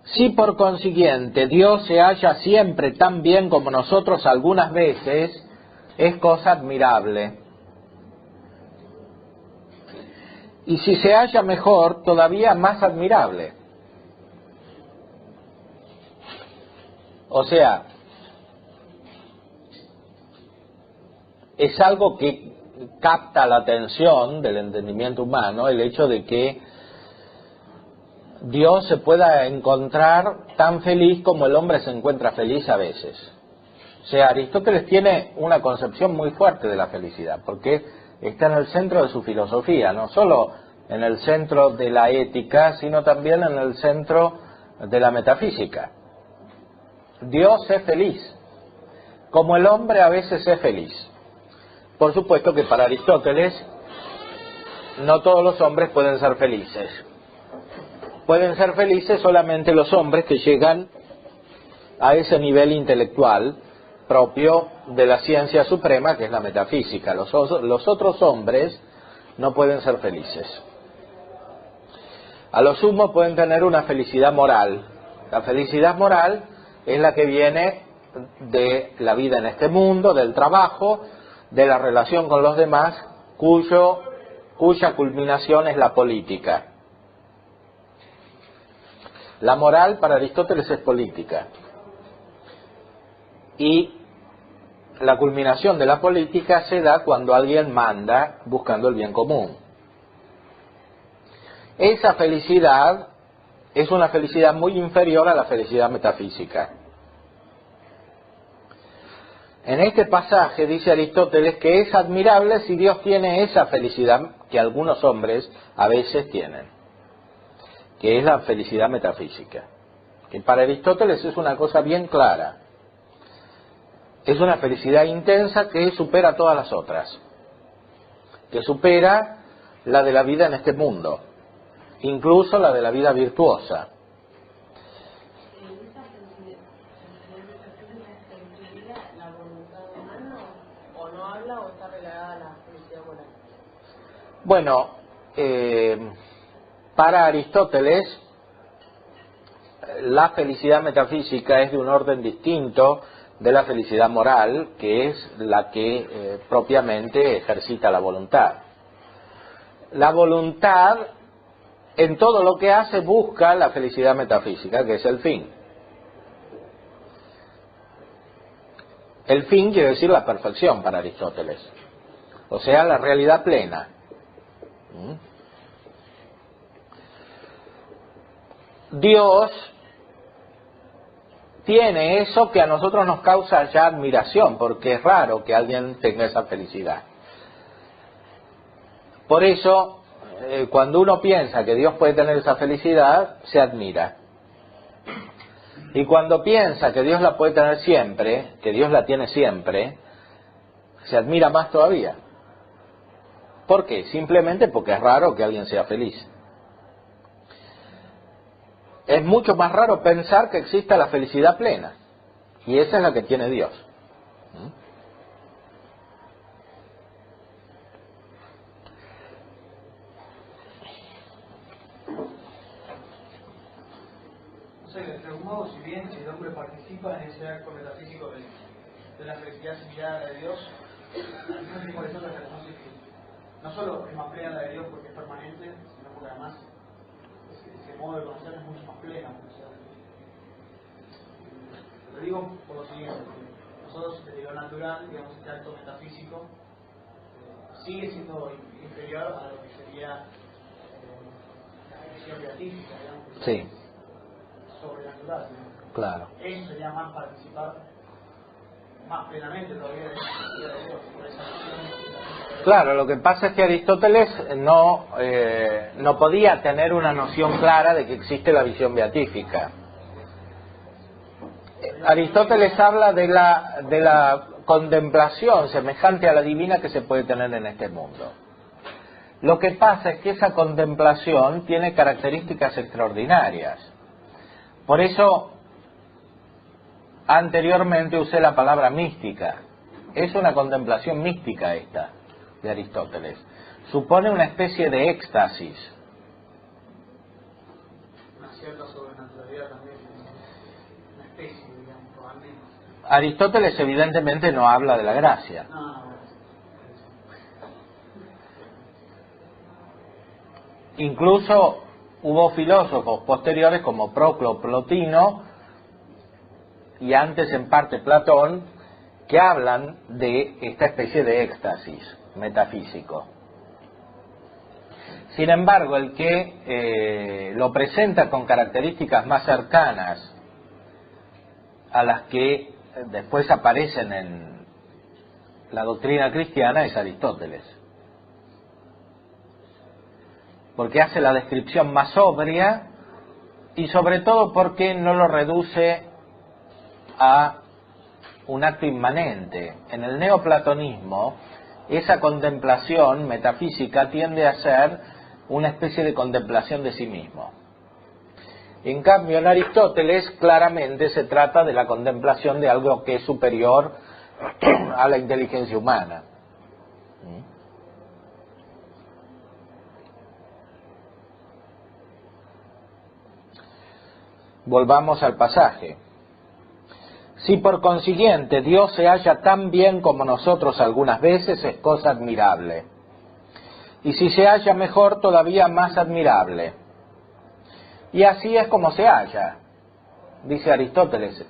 Si por consiguiente Dios se halla siempre tan bien como nosotros algunas veces, es cosa admirable. Y si se halla mejor, todavía más admirable. O sea, es algo que capta la atención del entendimiento humano, el hecho de que Dios se pueda encontrar tan feliz como el hombre se encuentra feliz a veces. O sea, Aristóteles tiene una concepción muy fuerte de la felicidad, porque está en el centro de su filosofía, no solo en el centro de la ética, sino también en el centro de la metafísica. Dios es feliz, como el hombre a veces es feliz. Por supuesto que para Aristóteles no todos los hombres pueden ser felices. Pueden ser felices solamente los hombres que llegan a ese nivel intelectual propio de la ciencia suprema, que es la metafísica. Los otros hombres no pueden ser felices. A lo sumo pueden tener una felicidad moral. La felicidad moral es la que viene de la vida en este mundo, del trabajo, de la relación con los demás, cuya culminación es la política. La moral para Aristóteles es política. Y la culminación de la política se da cuando alguien manda buscando el bien común. Esa felicidad es una felicidad muy inferior a la felicidad metafísica. En este pasaje dice Aristóteles que es admirable si Dios tiene esa felicidad que algunos hombres a veces tienen, que es la felicidad metafísica, que para Aristóteles es una cosa bien clara. Es una felicidad intensa que supera todas las otras, que supera la de la vida en este mundo, incluso la de la vida virtuosa. ¿La voluntad humana o no habla o está relegada a la felicidad moral? Bueno, para Aristóteles la felicidad metafísica es de un orden distinto de la felicidad moral, que es la que propiamente ejercita la voluntad. La voluntad, en todo lo que hace, busca la felicidad metafísica, que es el fin. El fin quiere decir la perfección para Aristóteles, o sea, la realidad plena. Dios tiene eso que a nosotros nos causa ya admiración, porque es raro que alguien tenga esa felicidad. Por eso, cuando uno piensa que Dios puede tener esa felicidad, se admira. Y cuando piensa que Dios la puede tener siempre, que Dios la tiene siempre, se admira más todavía. ¿Por qué? Simplemente porque es raro que alguien sea feliz. Es mucho más raro pensar que exista la felicidad plena. Y esa es la que tiene Dios. O sea, de algún modo, si bien el hombre participa en ese acto metafísico de la felicidad similar a la de Dios, al mismo tiempo de eso reconoce que no solo es más plena la de Dios porque es permanente, sino porque además ese modo de conocer es mucho más pleno. O sea, lo digo por lo siguiente: nosotros, desde lo natural, digamos, este acto metafísico sigue siendo inferior a lo que sería la visión beatífica, digamos. Sí. Sobrenatural, ¿no? Claro. Eso sería más participar más plenamente todavía de la felicidad de Dios, por esa visión. Claro, lo que pasa es que Aristóteles no podía tener una noción clara de que existe la visión beatífica. Aristóteles habla de la contemplación semejante a la divina que se puede tener en este mundo. Lo que pasa es que esa contemplación tiene características extraordinarias. Por eso, anteriormente usé la palabra mística. Es una contemplación mística esta, de Aristóteles. Supone una especie de éxtasis. Una cierta sobrenaturalidad también, una especie, digamos, probablemente. Aristóteles evidentemente no habla de la gracia. No. Incluso hubo filósofos posteriores como Proclo, Plotino y antes en parte Platón que hablan de esta especie de éxtasis metafísico. Sin embargo, el que lo presenta con características más cercanas a las que después aparecen en la doctrina cristiana es Aristóteles, porque hace la descripción más sobria y sobre todo porque no lo reduce a un acto inmanente. En el neoplatonismo, esa contemplación metafísica tiende a ser una especie de contemplación de sí mismo. En cambio, en Aristóteles claramente se trata de la contemplación de algo que es superior a la inteligencia humana. Volvamos al pasaje. Si por consiguiente Dios se halla tan bien como nosotros algunas veces, es cosa admirable. Y si se halla mejor, todavía más admirable. Y así es como se halla, dice Aristóteles.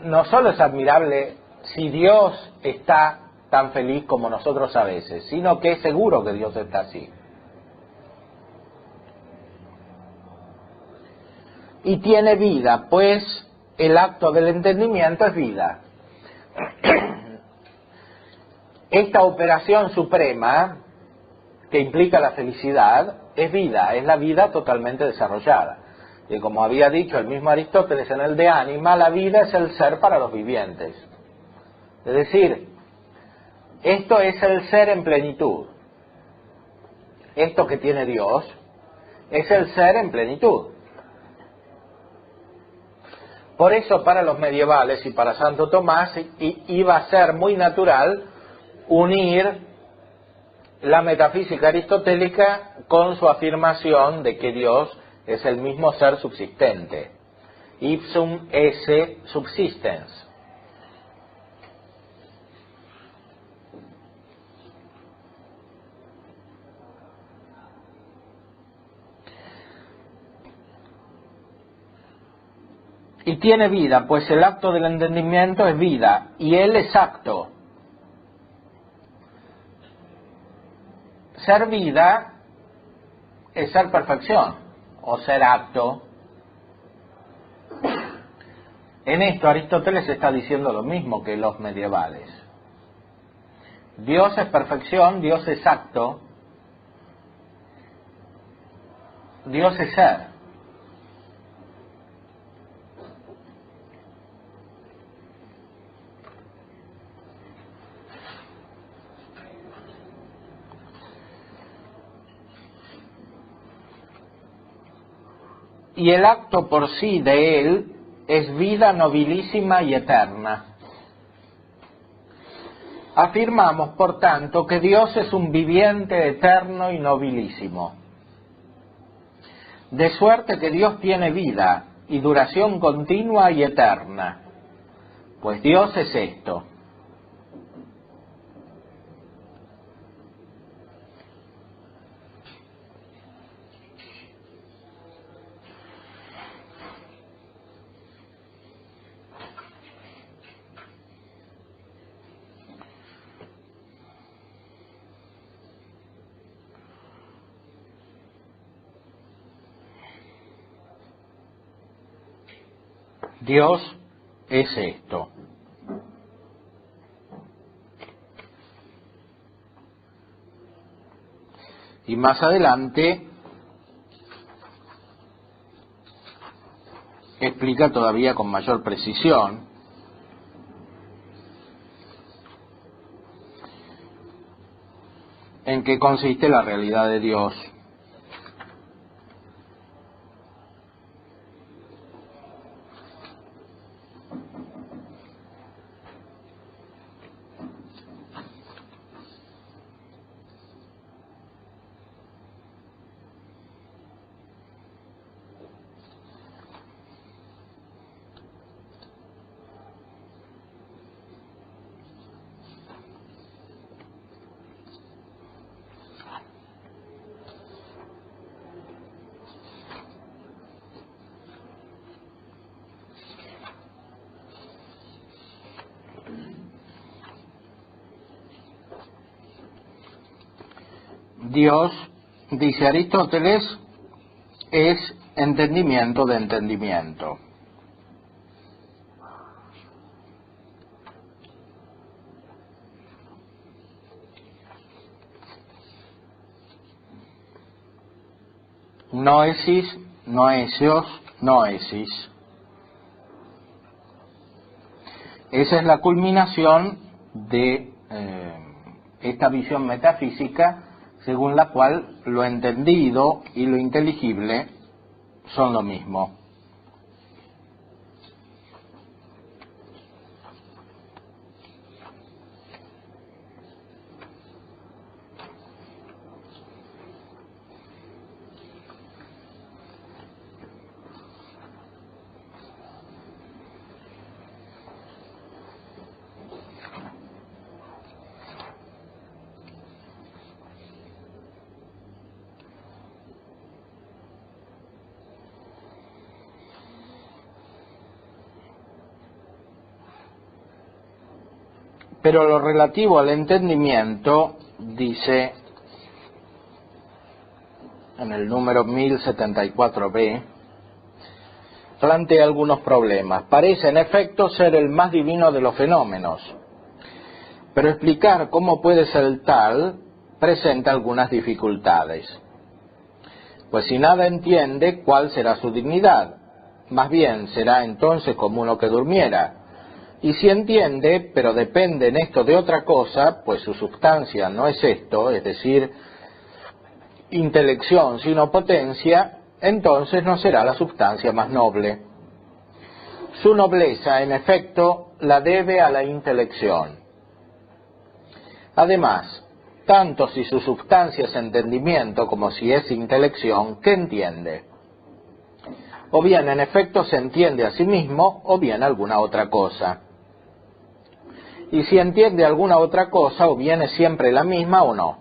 No solo es admirable si Dios está tan feliz como nosotros a veces, sino que es seguro que Dios está así. Y tiene vida, pues el acto del entendimiento es vida. Esta operación suprema, que implica la felicidad, es vida, es la vida totalmente desarrollada. Y como había dicho el mismo Aristóteles en el De Anima, la vida es el ser para los vivientes. Es decir, esto es el ser en plenitud. Esto que tiene Dios es el ser en plenitud. Por eso para los medievales y para Santo Tomás iba a ser muy natural unir la metafísica aristotélica con su afirmación de que Dios es el mismo ser subsistente. Ipsum esse subsistens. Y tiene vida, pues el acto del entendimiento es vida, y él es acto. Ser vida es ser perfección, o ser acto. En esto Aristóteles está diciendo lo mismo que los medievales. Dios es perfección, Dios es acto, Dios es ser. Y el acto por sí de él es vida nobilísima y eterna. Afirmamos, por tanto, que Dios es un viviente eterno y nobilísimo. De suerte que Dios tiene vida y duración continua y eterna, pues Dios es esto. Dios es esto. Y más adelante explica todavía con mayor precisión en qué consiste la realidad de Dios. Dios, dice Aristóteles, es entendimiento de entendimiento. Noesis, noesios, noesis. Esa es la culminación de esta visión metafísica según la cual lo entendido y lo inteligible son lo mismo. Pero lo relativo al entendimiento, dice en el número 1074b, plantea algunos problemas. Parece en efecto ser el más divino de los fenómenos, pero explicar cómo puede ser tal presenta algunas dificultades. Pues si nada entiende, ¿cuál será su dignidad? Más bien será entonces como uno que durmiera. Y si entiende, pero depende en esto de otra cosa, pues su substancia no es esto, es decir, intelección sino potencia, entonces no será la substancia más noble. Su nobleza, en efecto, la debe a la intelección. Además, tanto si su substancia es entendimiento como si es intelección, ¿qué entiende? O bien en efecto se entiende a sí mismo, o bien alguna otra cosa. Y si entiende alguna otra cosa, o bien es siempre la misma o no.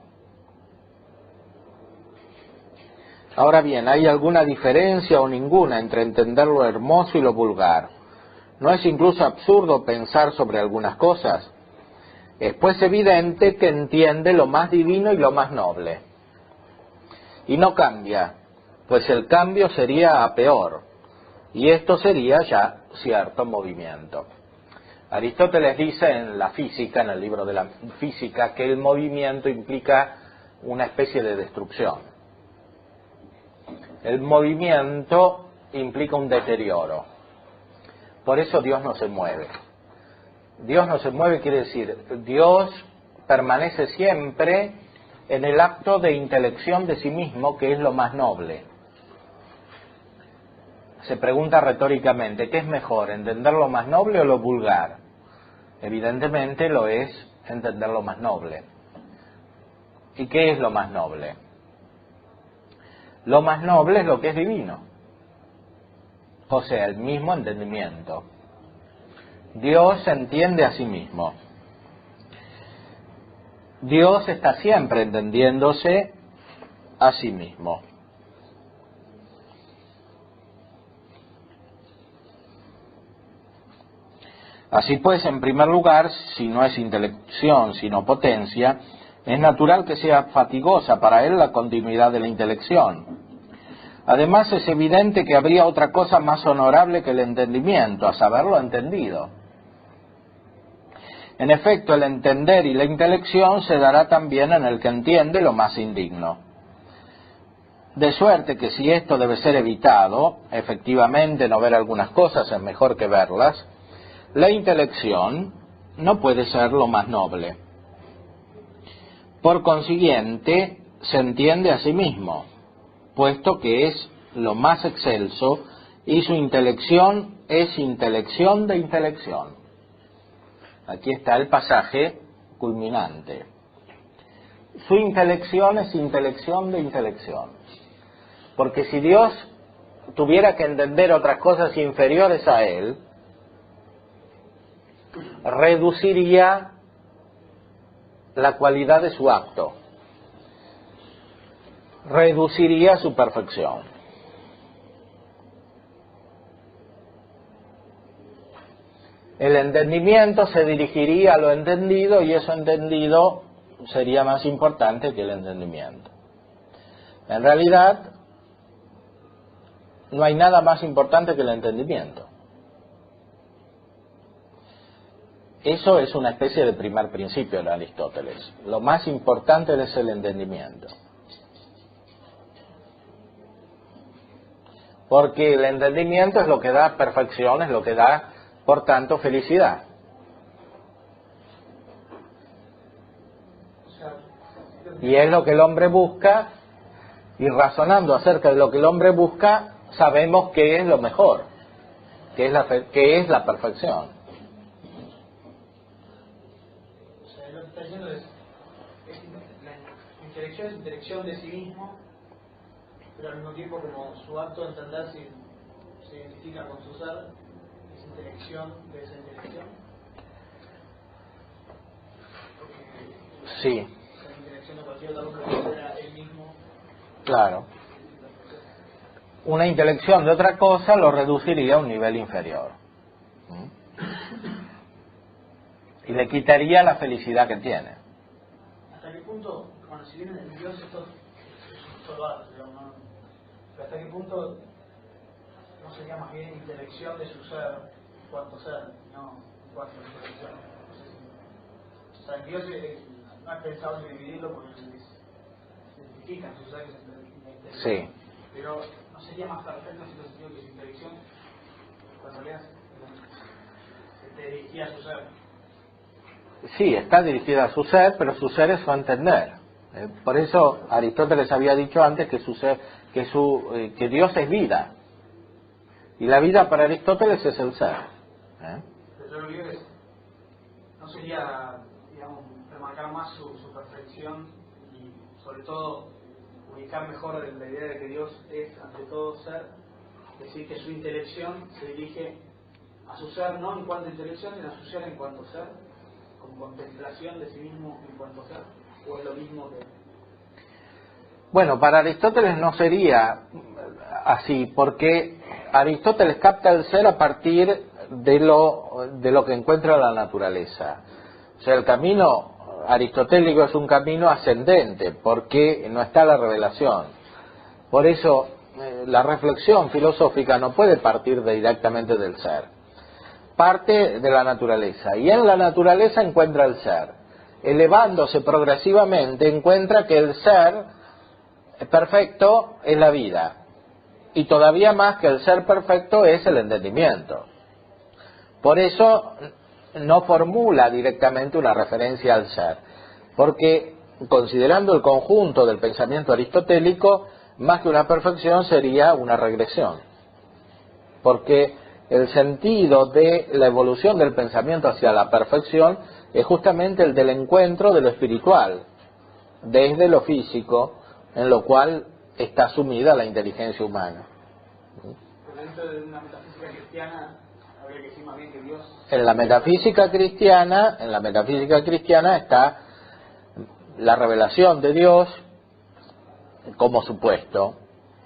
Ahora bien, ¿hay alguna diferencia o ninguna entre entender lo hermoso y lo vulgar? ¿No es incluso absurdo pensar sobre algunas cosas? Es pues evidente que entiende lo más divino y lo más noble. Y no cambia, pues el cambio sería a peor, y esto sería ya cierto movimiento. Aristóteles dice en la física, en el libro de la física, que el movimiento implica una especie de destrucción. El movimiento implica un deterioro. Por eso Dios no se mueve. Dios no se mueve quiere decir, Dios permanece siempre en el acto de intelección de sí mismo, que es lo más noble. Se pregunta retóricamente, ¿qué es mejor, entender lo más noble o lo vulgar? Evidentemente lo es entender lo más noble. ¿Y qué es lo más noble? Lo más noble es lo que es divino, o sea, el mismo entendimiento. Dios se entiende a sí mismo. Dios está siempre entendiéndose a sí mismo. Así pues, en primer lugar, si no es intelección sino potencia, es natural que sea fatigosa para él la continuidad de la intelección. Además, es evidente que habría otra cosa más honorable que el entendimiento, a saber, lo entendido. En efecto, el entender y la intelección se dará también en el que entiende lo más indigno. De suerte que si esto debe ser evitado, efectivamente no ver algunas cosas es mejor que verlas, la intelección no puede ser lo más noble. Por consiguiente, se entiende a sí mismo, puesto que es lo más excelso y su intelección es intelección de intelección. Aquí está el pasaje culminante. Su intelección es intelección de intelección. Porque si Dios tuviera que entender otras cosas inferiores a Él, reduciría la cualidad de su acto, reduciría su perfección. El entendimiento se dirigiría a lo entendido y eso entendido sería más importante que el entendimiento. En realidad, no hay nada más importante que el entendimiento. Eso es una especie de primer principio de Aristóteles. Lo más importante es el entendimiento. Porque el entendimiento es lo que da perfección, es lo que da, por tanto, felicidad. Y es lo que el hombre busca, y razonando acerca de lo que el hombre busca, sabemos que es lo mejor, que es la perfección. O sea, lo que está diciendo es la intelección es intelección de sí mismo, pero al mismo tiempo como su acto de entender se identifica con su ser, es intelección de esa intelección. Sí. La intelección de cualquier otra cosa que fuera él mismo. Claro. Una intelección de otra cosa lo reduciría a un nivel inferior. y le quitaría la felicidad que tiene. ¿Hasta qué punto, bueno, si viene de Dios, esto es solo arte, digamos, ¿no? Pero hasta qué punto no sería más bien intelección de su ser, en cuanto ser, no en cuanto a intelección? No sé si, o sea, en Dios no es pensado dividirlo porque se identifican sus seres en la intelección. Sí. Pero no sería más perfecto en ese sentido que su intelección, cuando leas, se te dirigía a su ser. Sí, está dirigida a su ser, pero su ser es su entender. Por eso Aristóteles había dicho antes que su ser, que Dios es vida. Y la vida para Aristóteles es el ser. Pero yo lo que digo es, no sería, digamos, remarcar más su perfección y sobre todo ubicar mejor la idea de que Dios es ante todo ser, decir que su intelección se dirige a su ser no en cuanto a intelección, sino a su ser en cuanto ser, con contemplación de sí mismo en cuanto ser, o es lo mismo que... Bueno, para Aristóteles no sería así, porque Aristóteles capta el ser a partir de lo que encuentra la naturaleza. O sea, el camino aristotélico es un camino ascendente, porque no está la revelación. Por eso la reflexión filosófica no puede partir directamente del ser. Parte de la naturaleza, y en la naturaleza encuentra el ser. Elevándose progresivamente encuentra que el ser perfecto es la vida, y todavía más que el ser perfecto es el entendimiento. Por eso no formula directamente una referencia al ser, porque considerando el conjunto del pensamiento aristotélico, más que una perfección sería una regresión, porque el sentido de la evolución del pensamiento hacia la perfección es justamente el del encuentro de lo espiritual desde lo físico, en lo cual está sumida la inteligencia humana. Dentro de una metafísica cristiana habría que decir más bien que Dios... En la metafísica cristiana está la revelación de Dios como supuesto,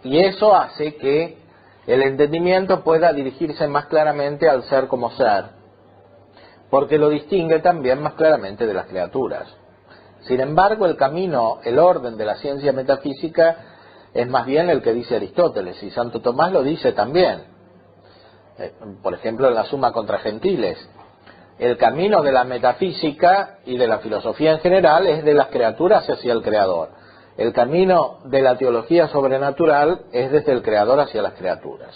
y eso hace que el entendimiento pueda dirigirse más claramente al ser como ser, porque lo distingue también más claramente de las criaturas. Sin embargo, el camino, el orden de la ciencia metafísica es más bien el que dice Aristóteles, y Santo Tomás lo dice también. Por ejemplo, en la Suma contra Gentiles, el camino de la metafísica y de la filosofía en general es de las criaturas hacia el Creador. El camino de la teología sobrenatural es desde el Creador hacia las criaturas.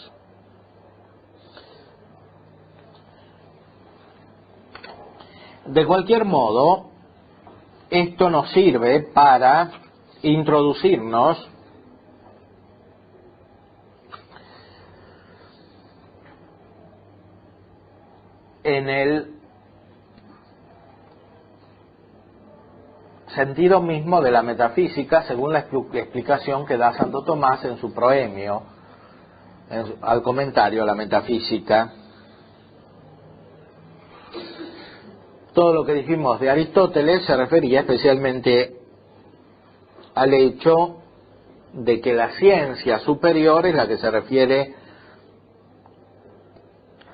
De cualquier modo, esto nos sirve para introducirnos en el sentido mismo de la metafísica, según la explicación que da Santo Tomás en su proemio, al comentario a la metafísica. Todo lo que dijimos de Aristóteles se refería especialmente al hecho de que la ciencia superior es la que se refiere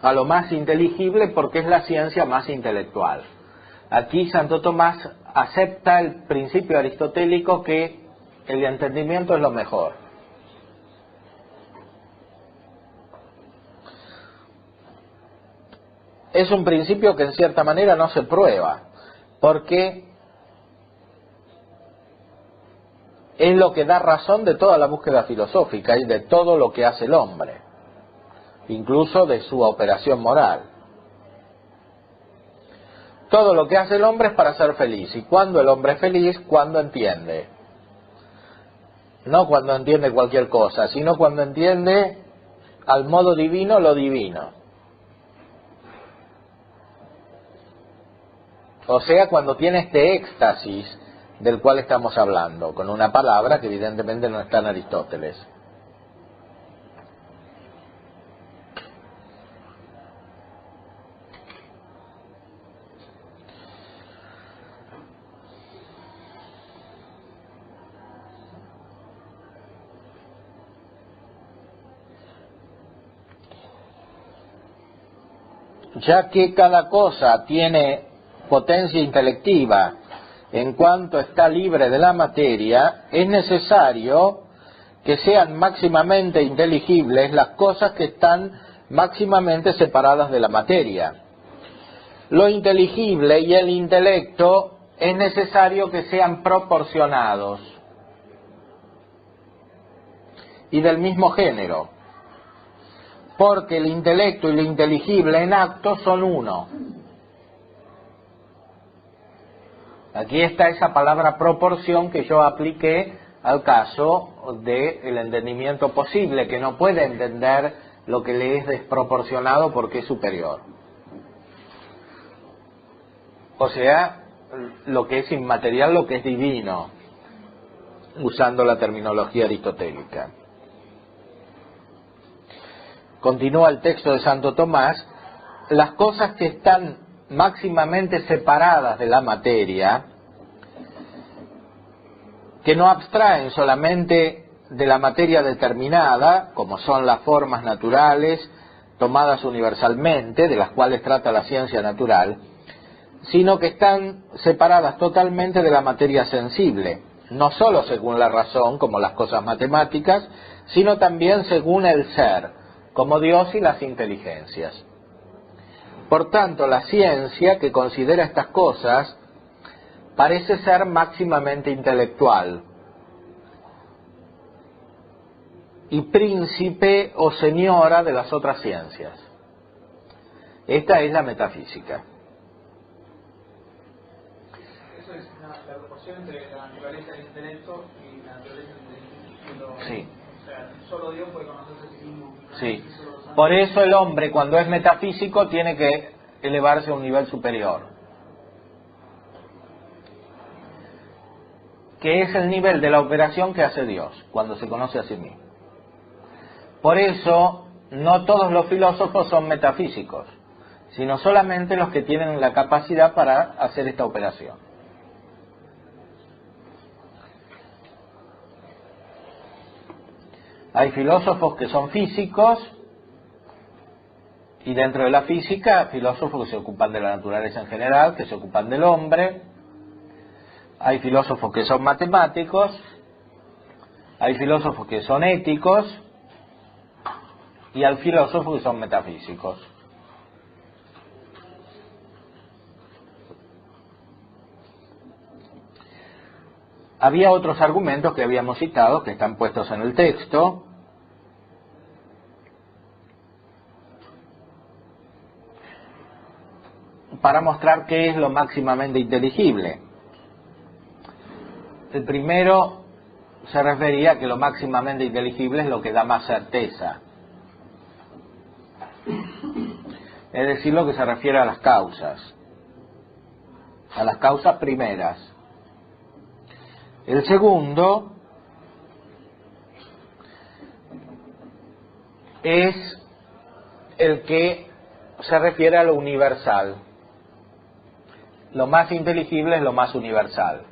a lo más inteligible porque es la ciencia más intelectual. Aquí Santo Tomás acepta el principio aristotélico que el entendimiento es lo mejor. Es un principio que en cierta manera no se prueba, porque es lo que da razón de toda la búsqueda filosófica y de todo lo que hace el hombre, incluso de su operación moral. Todo lo que hace el hombre es para ser feliz, y cuando el hombre es feliz, cuando entiende. No cuando entiende cualquier cosa, sino cuando entiende al modo divino lo divino. O sea, cuando tiene este éxtasis del cual estamos hablando, con una palabra que evidentemente no está en Aristóteles. Ya que cada cosa tiene potencia intelectiva en cuanto está libre de la materia, es necesario que sean máximamente inteligibles las cosas que están máximamente separadas de la materia. Lo inteligible y el intelecto es necesario que sean proporcionados y del mismo género, porque el intelecto y lo inteligible en acto son uno. Aquí está esa palabra proporción que yo apliqué al caso del entendimiento posible, que no puede entender lo que le es desproporcionado porque es superior. O sea, lo que es inmaterial, lo que es divino, usando la terminología aristotélica. Continúa el texto de Santo Tomás: las cosas que están máximamente separadas de la materia, que no abstraen solamente de la materia determinada, como son las formas naturales tomadas universalmente, de las cuales trata la ciencia natural, sino que están separadas totalmente de la materia sensible, no sólo según la razón, como las cosas matemáticas, sino también según el ser, como Dios y las inteligencias. Por tanto, la ciencia que considera estas cosas parece ser máximamente intelectual y príncipe o señora de las otras ciencias. Esta es la metafísica. Eso es la proporción entre la naturaleza del intelecto y la naturaleza del intelecto. Sí. O sea, solo Dios puede conocerse a sí mismo. Sí. Por eso el hombre, cuando es metafísico, tiene que elevarse a un nivel superior, que es el nivel de la operación que hace Dios cuando se conoce a sí mismo. Por eso no todos los filósofos son metafísicos, sino solamente los que tienen la capacidad para hacer esta operación. Hay filósofos que son físicos, y dentro de la física, filósofos que se ocupan de la naturaleza en general, que se ocupan del hombre. Hay filósofos que son matemáticos, hay filósofos que son éticos, y hay filósofos que son metafísicos. Había otros argumentos que habíamos citado, que están puestos en el texto. Para mostrar qué es lo máximamente inteligible. El primero se refería a que lo máximamente inteligible es lo que da más certeza. Es decir, lo que se refiere a las causas primeras. El segundo es el que se refiere a lo universal. Lo más inteligible es lo más universal,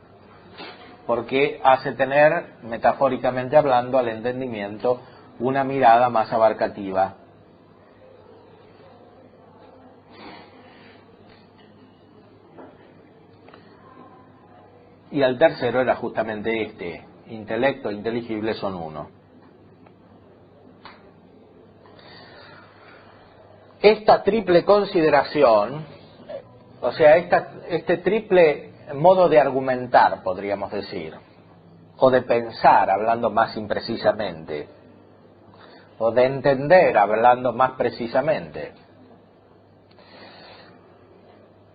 porque hace tener, metafóricamente hablando, al entendimiento una mirada más abarcativa. Y el tercero era justamente este: intelecto e inteligible son uno. Esta triple consideración, o sea, este triple modo de argumentar, podríamos decir, o de pensar, hablando más imprecisamente, o de entender, hablando más precisamente.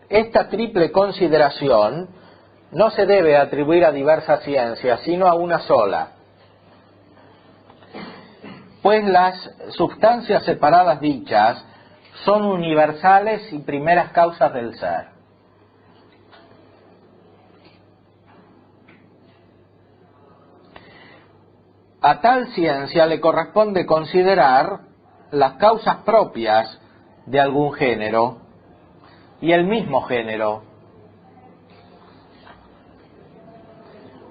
Esta triple consideración no se debe atribuir a diversas ciencias, sino a una sola, pues las sustancias separadas dichas son universales y primeras causas del ser. A tal ciencia le corresponde considerar las causas propias de algún género y el mismo género,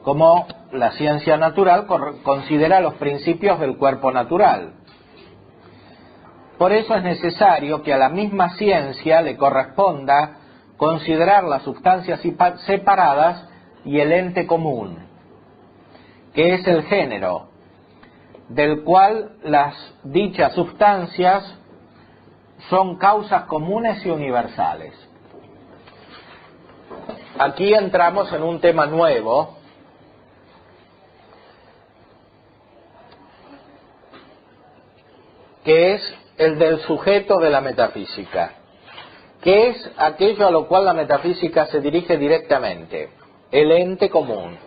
como la ciencia natural considera los principios del cuerpo natural. Por eso es necesario que a la misma ciencia le corresponda considerar las sustancias separadas y el ente común, que es el género, del cual las dichas sustancias son causas comunes y universales. Aquí entramos en un tema nuevo, que es el del sujeto de la metafísica, que es aquello a lo cual la metafísica se dirige directamente, el ente común.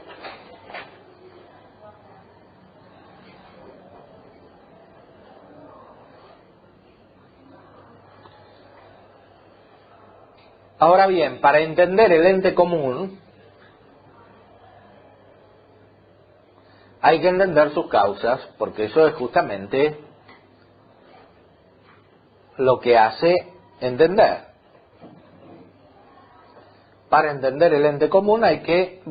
Ahora bien, para entender el ente común, hay que entender sus causas, porque eso es justamente lo que hace entender. Para entender el ente común hay que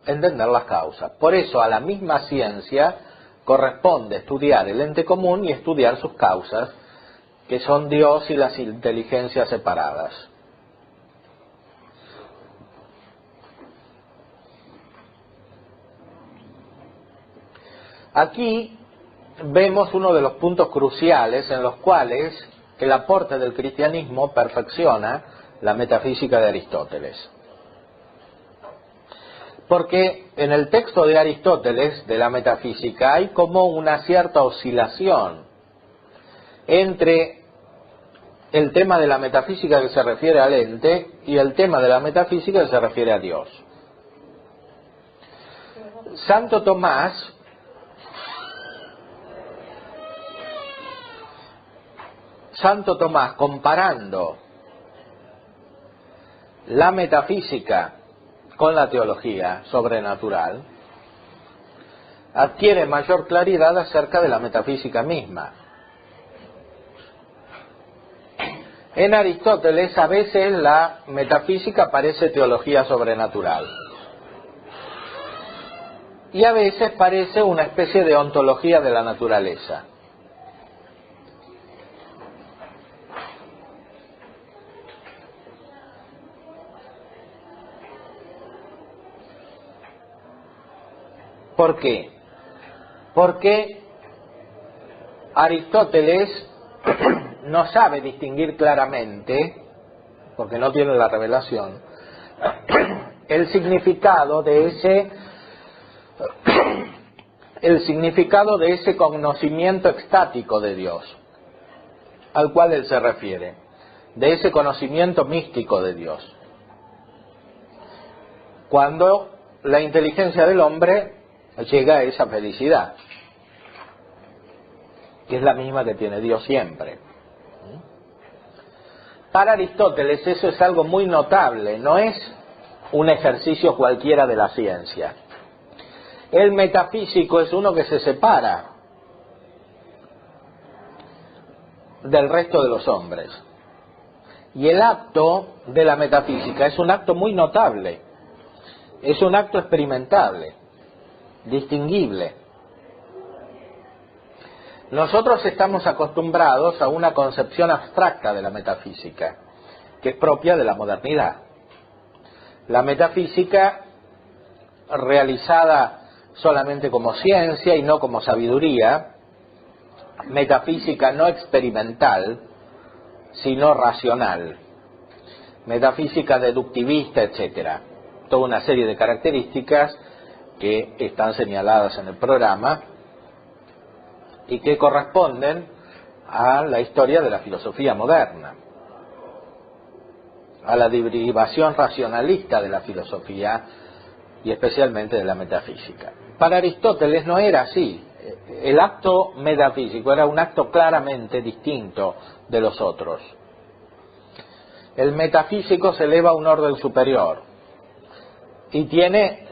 entender las causas. Por eso a la misma ciencia corresponde estudiar el ente común y estudiar sus causas, que son Dios y las inteligencias separadas. Aquí vemos uno de los puntos cruciales en los cuales el aporte del cristianismo perfecciona la metafísica de Aristóteles. Porque en el texto de Aristóteles, de la metafísica, hay como una cierta oscilación entre el tema de la metafísica que se refiere al ente y el tema de la metafísica que se refiere a Dios. Santo Tomás comparando la metafísica con la teología sobrenatural, adquiere mayor claridad acerca de la metafísica misma. En Aristóteles a veces la metafísica parece teología sobrenatural y a veces parece una especie de ontología de la naturaleza. ¿Por qué? Porque Aristóteles no sabe distinguir claramente, porque no tiene la revelación, el significado de ese conocimiento extático de Dios, al cual él se refiere, de ese conocimiento místico de Dios. Cuando la inteligencia del hombre llega a esa felicidad, que es la misma que tiene Dios siempre. Para Aristóteles eso es algo muy notable, no es un ejercicio cualquiera de la ciencia. El metafísico es uno que se separa del resto de los hombres. Y el acto de la metafísica es un acto muy notable, es un acto experimentable, distinguible. Nosotros estamos acostumbrados a una concepción abstracta de la metafísica, que es propia de la modernidad. La metafísica, realizada solamente como ciencia y no como sabiduría, metafísica no experimental, sino racional, metafísica deductivista, etcétera. Toda una serie de características que están señaladas en el programa y que corresponden a la historia de la filosofía moderna, a la derivación racionalista de la filosofía y especialmente de la metafísica. Para Aristóteles no era así. El acto metafísico era un acto claramente distinto de los otros. El metafísico se eleva a un orden superior y tiene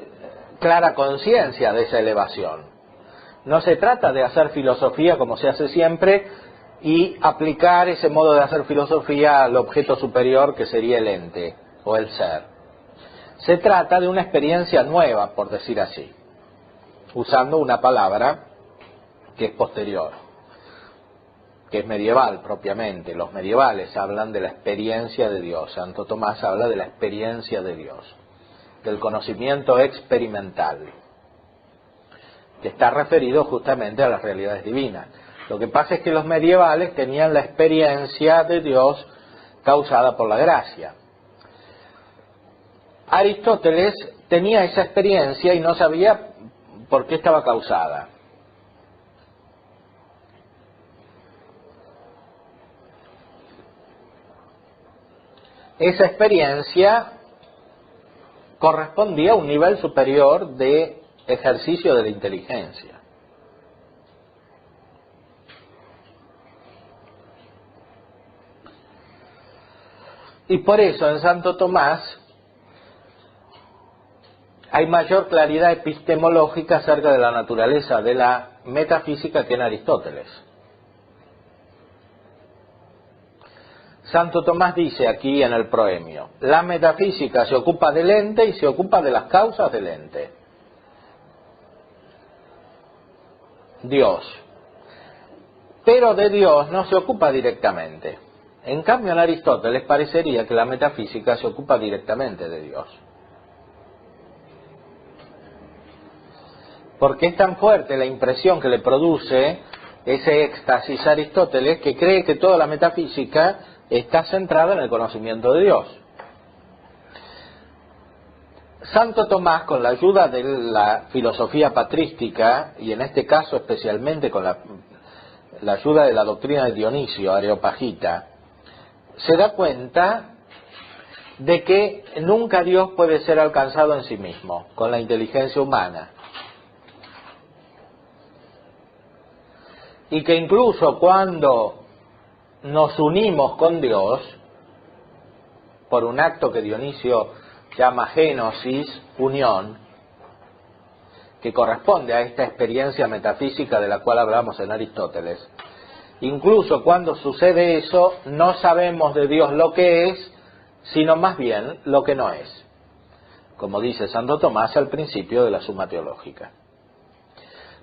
clara conciencia de esa elevación. No se trata de hacer filosofía como se hace siempre y aplicar ese modo de hacer filosofía al objeto superior que sería el ente o el ser. Se trata de una experiencia nueva, por decir así, usando una palabra que es posterior. que es medieval propiamente. Los medievales hablan de la experiencia de Dios. Santo Tomás habla de la experiencia de Dios, del conocimiento experimental, que está referido justamente a las realidades divinas. Lo que pasa es que los medievales tenían la experiencia de Dios causada por la gracia. Aristóteles tenía esa experiencia y no sabía por qué estaba causada. Esa experiencia correspondía a un nivel superior de ejercicio de la inteligencia. Y por eso en Santo Tomás hay mayor claridad epistemológica acerca de la naturaleza de la metafísica que en Aristóteles. Santo Tomás dice aquí en el proemio: la metafísica se ocupa del ente y se ocupa de las causas del ente. Dios. Pero de Dios no se ocupa directamente. En cambio en Aristóteles parecería que la metafísica se ocupa directamente de Dios. Porque es tan fuerte la impresión que le produce ese éxtasis a Aristóteles que cree que toda la metafísica está centrada en el conocimiento de Dios. Santo Tomás, con la ayuda de la filosofía patrística, y en este caso especialmente con la ayuda de la doctrina de Dionisio Areopagita, se da cuenta de que nunca Dios puede ser alcanzado en sí mismo, con la inteligencia humana. Y que incluso cuando nos unimos con Dios, por un acto que Dionisio llama génosis, unión, que corresponde a esta experiencia metafísica de la cual hablamos en Aristóteles, incluso cuando sucede eso, no sabemos de Dios lo que es, sino más bien lo que no es, como dice Santo Tomás al principio de la Suma Teológica.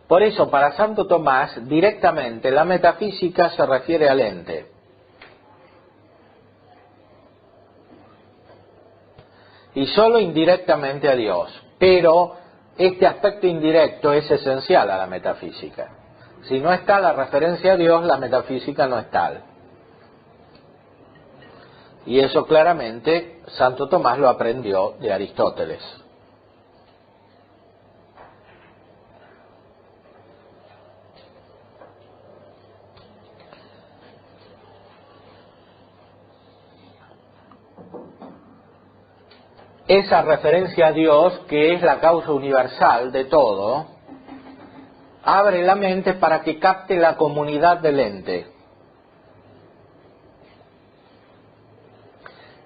Por eso, para Santo Tomás, directamente la metafísica se refiere al ente. Y solo indirectamente a Dios. Pero este aspecto indirecto es esencial a la metafísica. Si no está la referencia a Dios, la metafísica no es tal. Y eso claramente Santo Tomás lo aprendió de Aristóteles. Esa referencia a Dios, que es la causa universal de todo, abre la mente para que capte la comunidad del ente,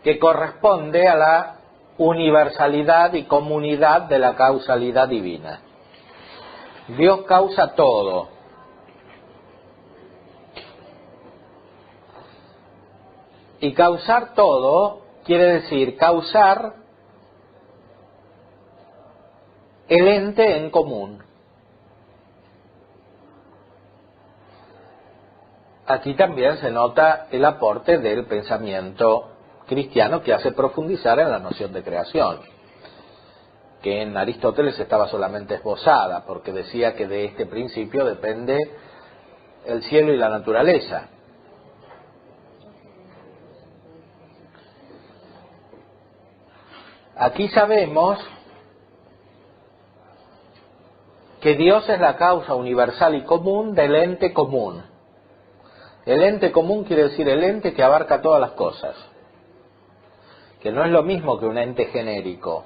que corresponde a la universalidad y comunidad de la causalidad divina. Dios causa todo. Y causar todo quiere decir causar el ente en común. Aquí también se nota el aporte del pensamiento cristiano que hace profundizar en la noción de creación, que en Aristóteles estaba solamente esbozada, porque decía que de este principio depende el cielo y la naturaleza. Aquí sabemos que Dios es la causa universal y común del ente común. El ente común quiere decir el ente que abarca todas las cosas, que no es lo mismo que un ente genérico,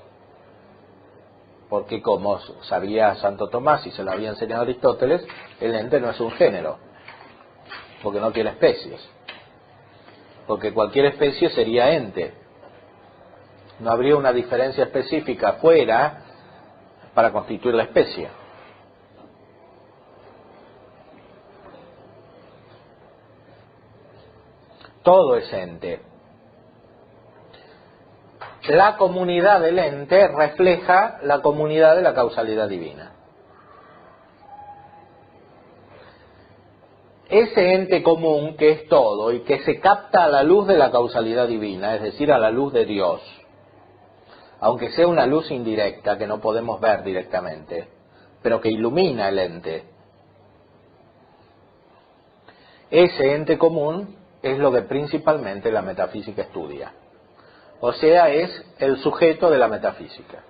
porque como sabía Santo Tomás y se lo había enseñado Aristóteles, el ente no es un género, porque no tiene especies, porque cualquier especie sería ente, no habría una diferencia específica fuera para constituir la especie. Todo es ente. La comunidad del ente refleja la comunidad de la causalidad divina. ese ente común que es todo y que se capta a la luz de la causalidad divina, es decir, a la luz de Dios, aunque sea una luz indirecta que no podemos ver directamente, pero que ilumina el ente. Ese ente común es lo que principalmente la metafísica estudia. O sea, es el sujeto de la metafísica.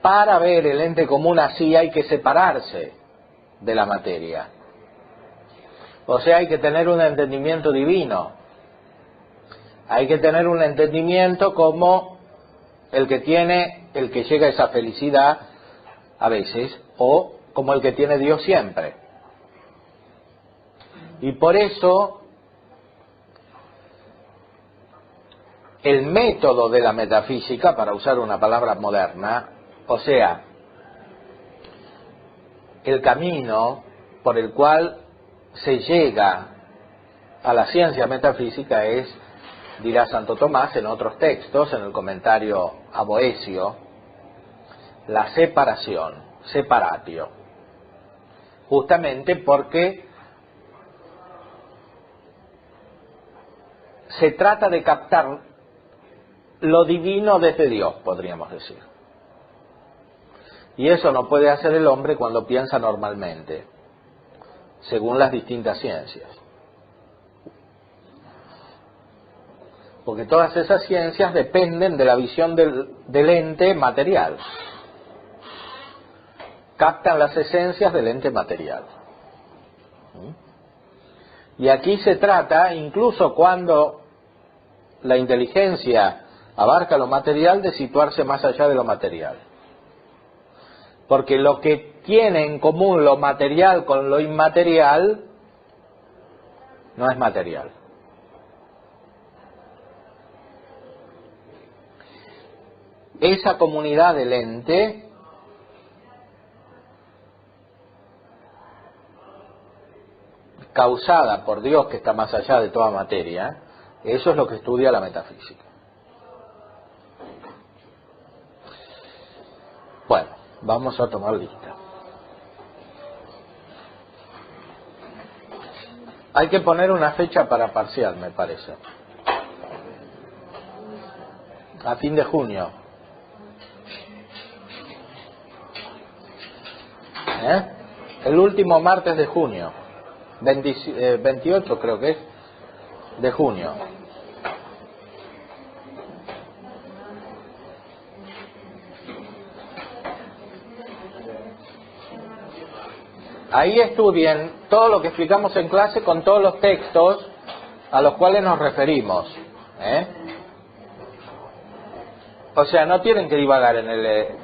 Para ver el ente común así hay que separarse de la materia. O sea, hay que tener un entendimiento divino. Hay que tener un entendimiento como el que tiene el que llega a esa felicidad a veces, o como el que tiene Dios siempre. Y por eso el método de la metafísica, para usar una palabra moderna, o sea, el camino por el cual se llega a la ciencia metafísica es, dirá Santo Tomás en otros textos, en el comentario a Boecio, la separación, separatio, justamente porque se trata de captar lo divino desde Dios, podríamos decir. Y eso no puede hacer el hombre cuando piensa normalmente, según las distintas ciencias. Porque todas esas ciencias dependen de la visión del ente material. Captan las esencias del ente material. Y aquí se trata, incluso cuando la inteligencia abarca lo material, de situarse más allá de lo material. Porque lo que tiene en común lo material con lo inmaterial no es material. Esa comunidad del ente causada por Dios, que está más allá de toda materia, eso es lo que estudia la metafísica. Bueno, vamos a tomar lista. Hay que poner una fecha para parcial, me parece. A fin de junio. El último martes de junio. 28 creo que es, de junio. Ahí estudien todo lo que explicamos en clase con todos los textos a los cuales nos referimos. O sea, no tienen que divagar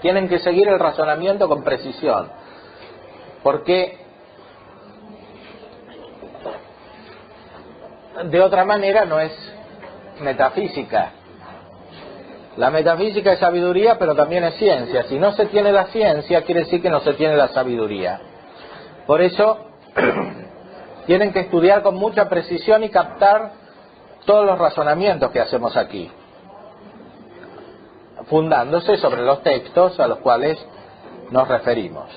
tienen que seguir el razonamiento con precisión. Porque de otra manera no es metafísica. La metafísica es sabiduría, pero también es ciencia. Si no se tiene la ciencia, quiere decir que no se tiene la sabiduría. Por eso tienen que estudiar con mucha precisión y captar todos los razonamientos que hacemos aquí, fundándose sobre los textos a los cuales nos referimos.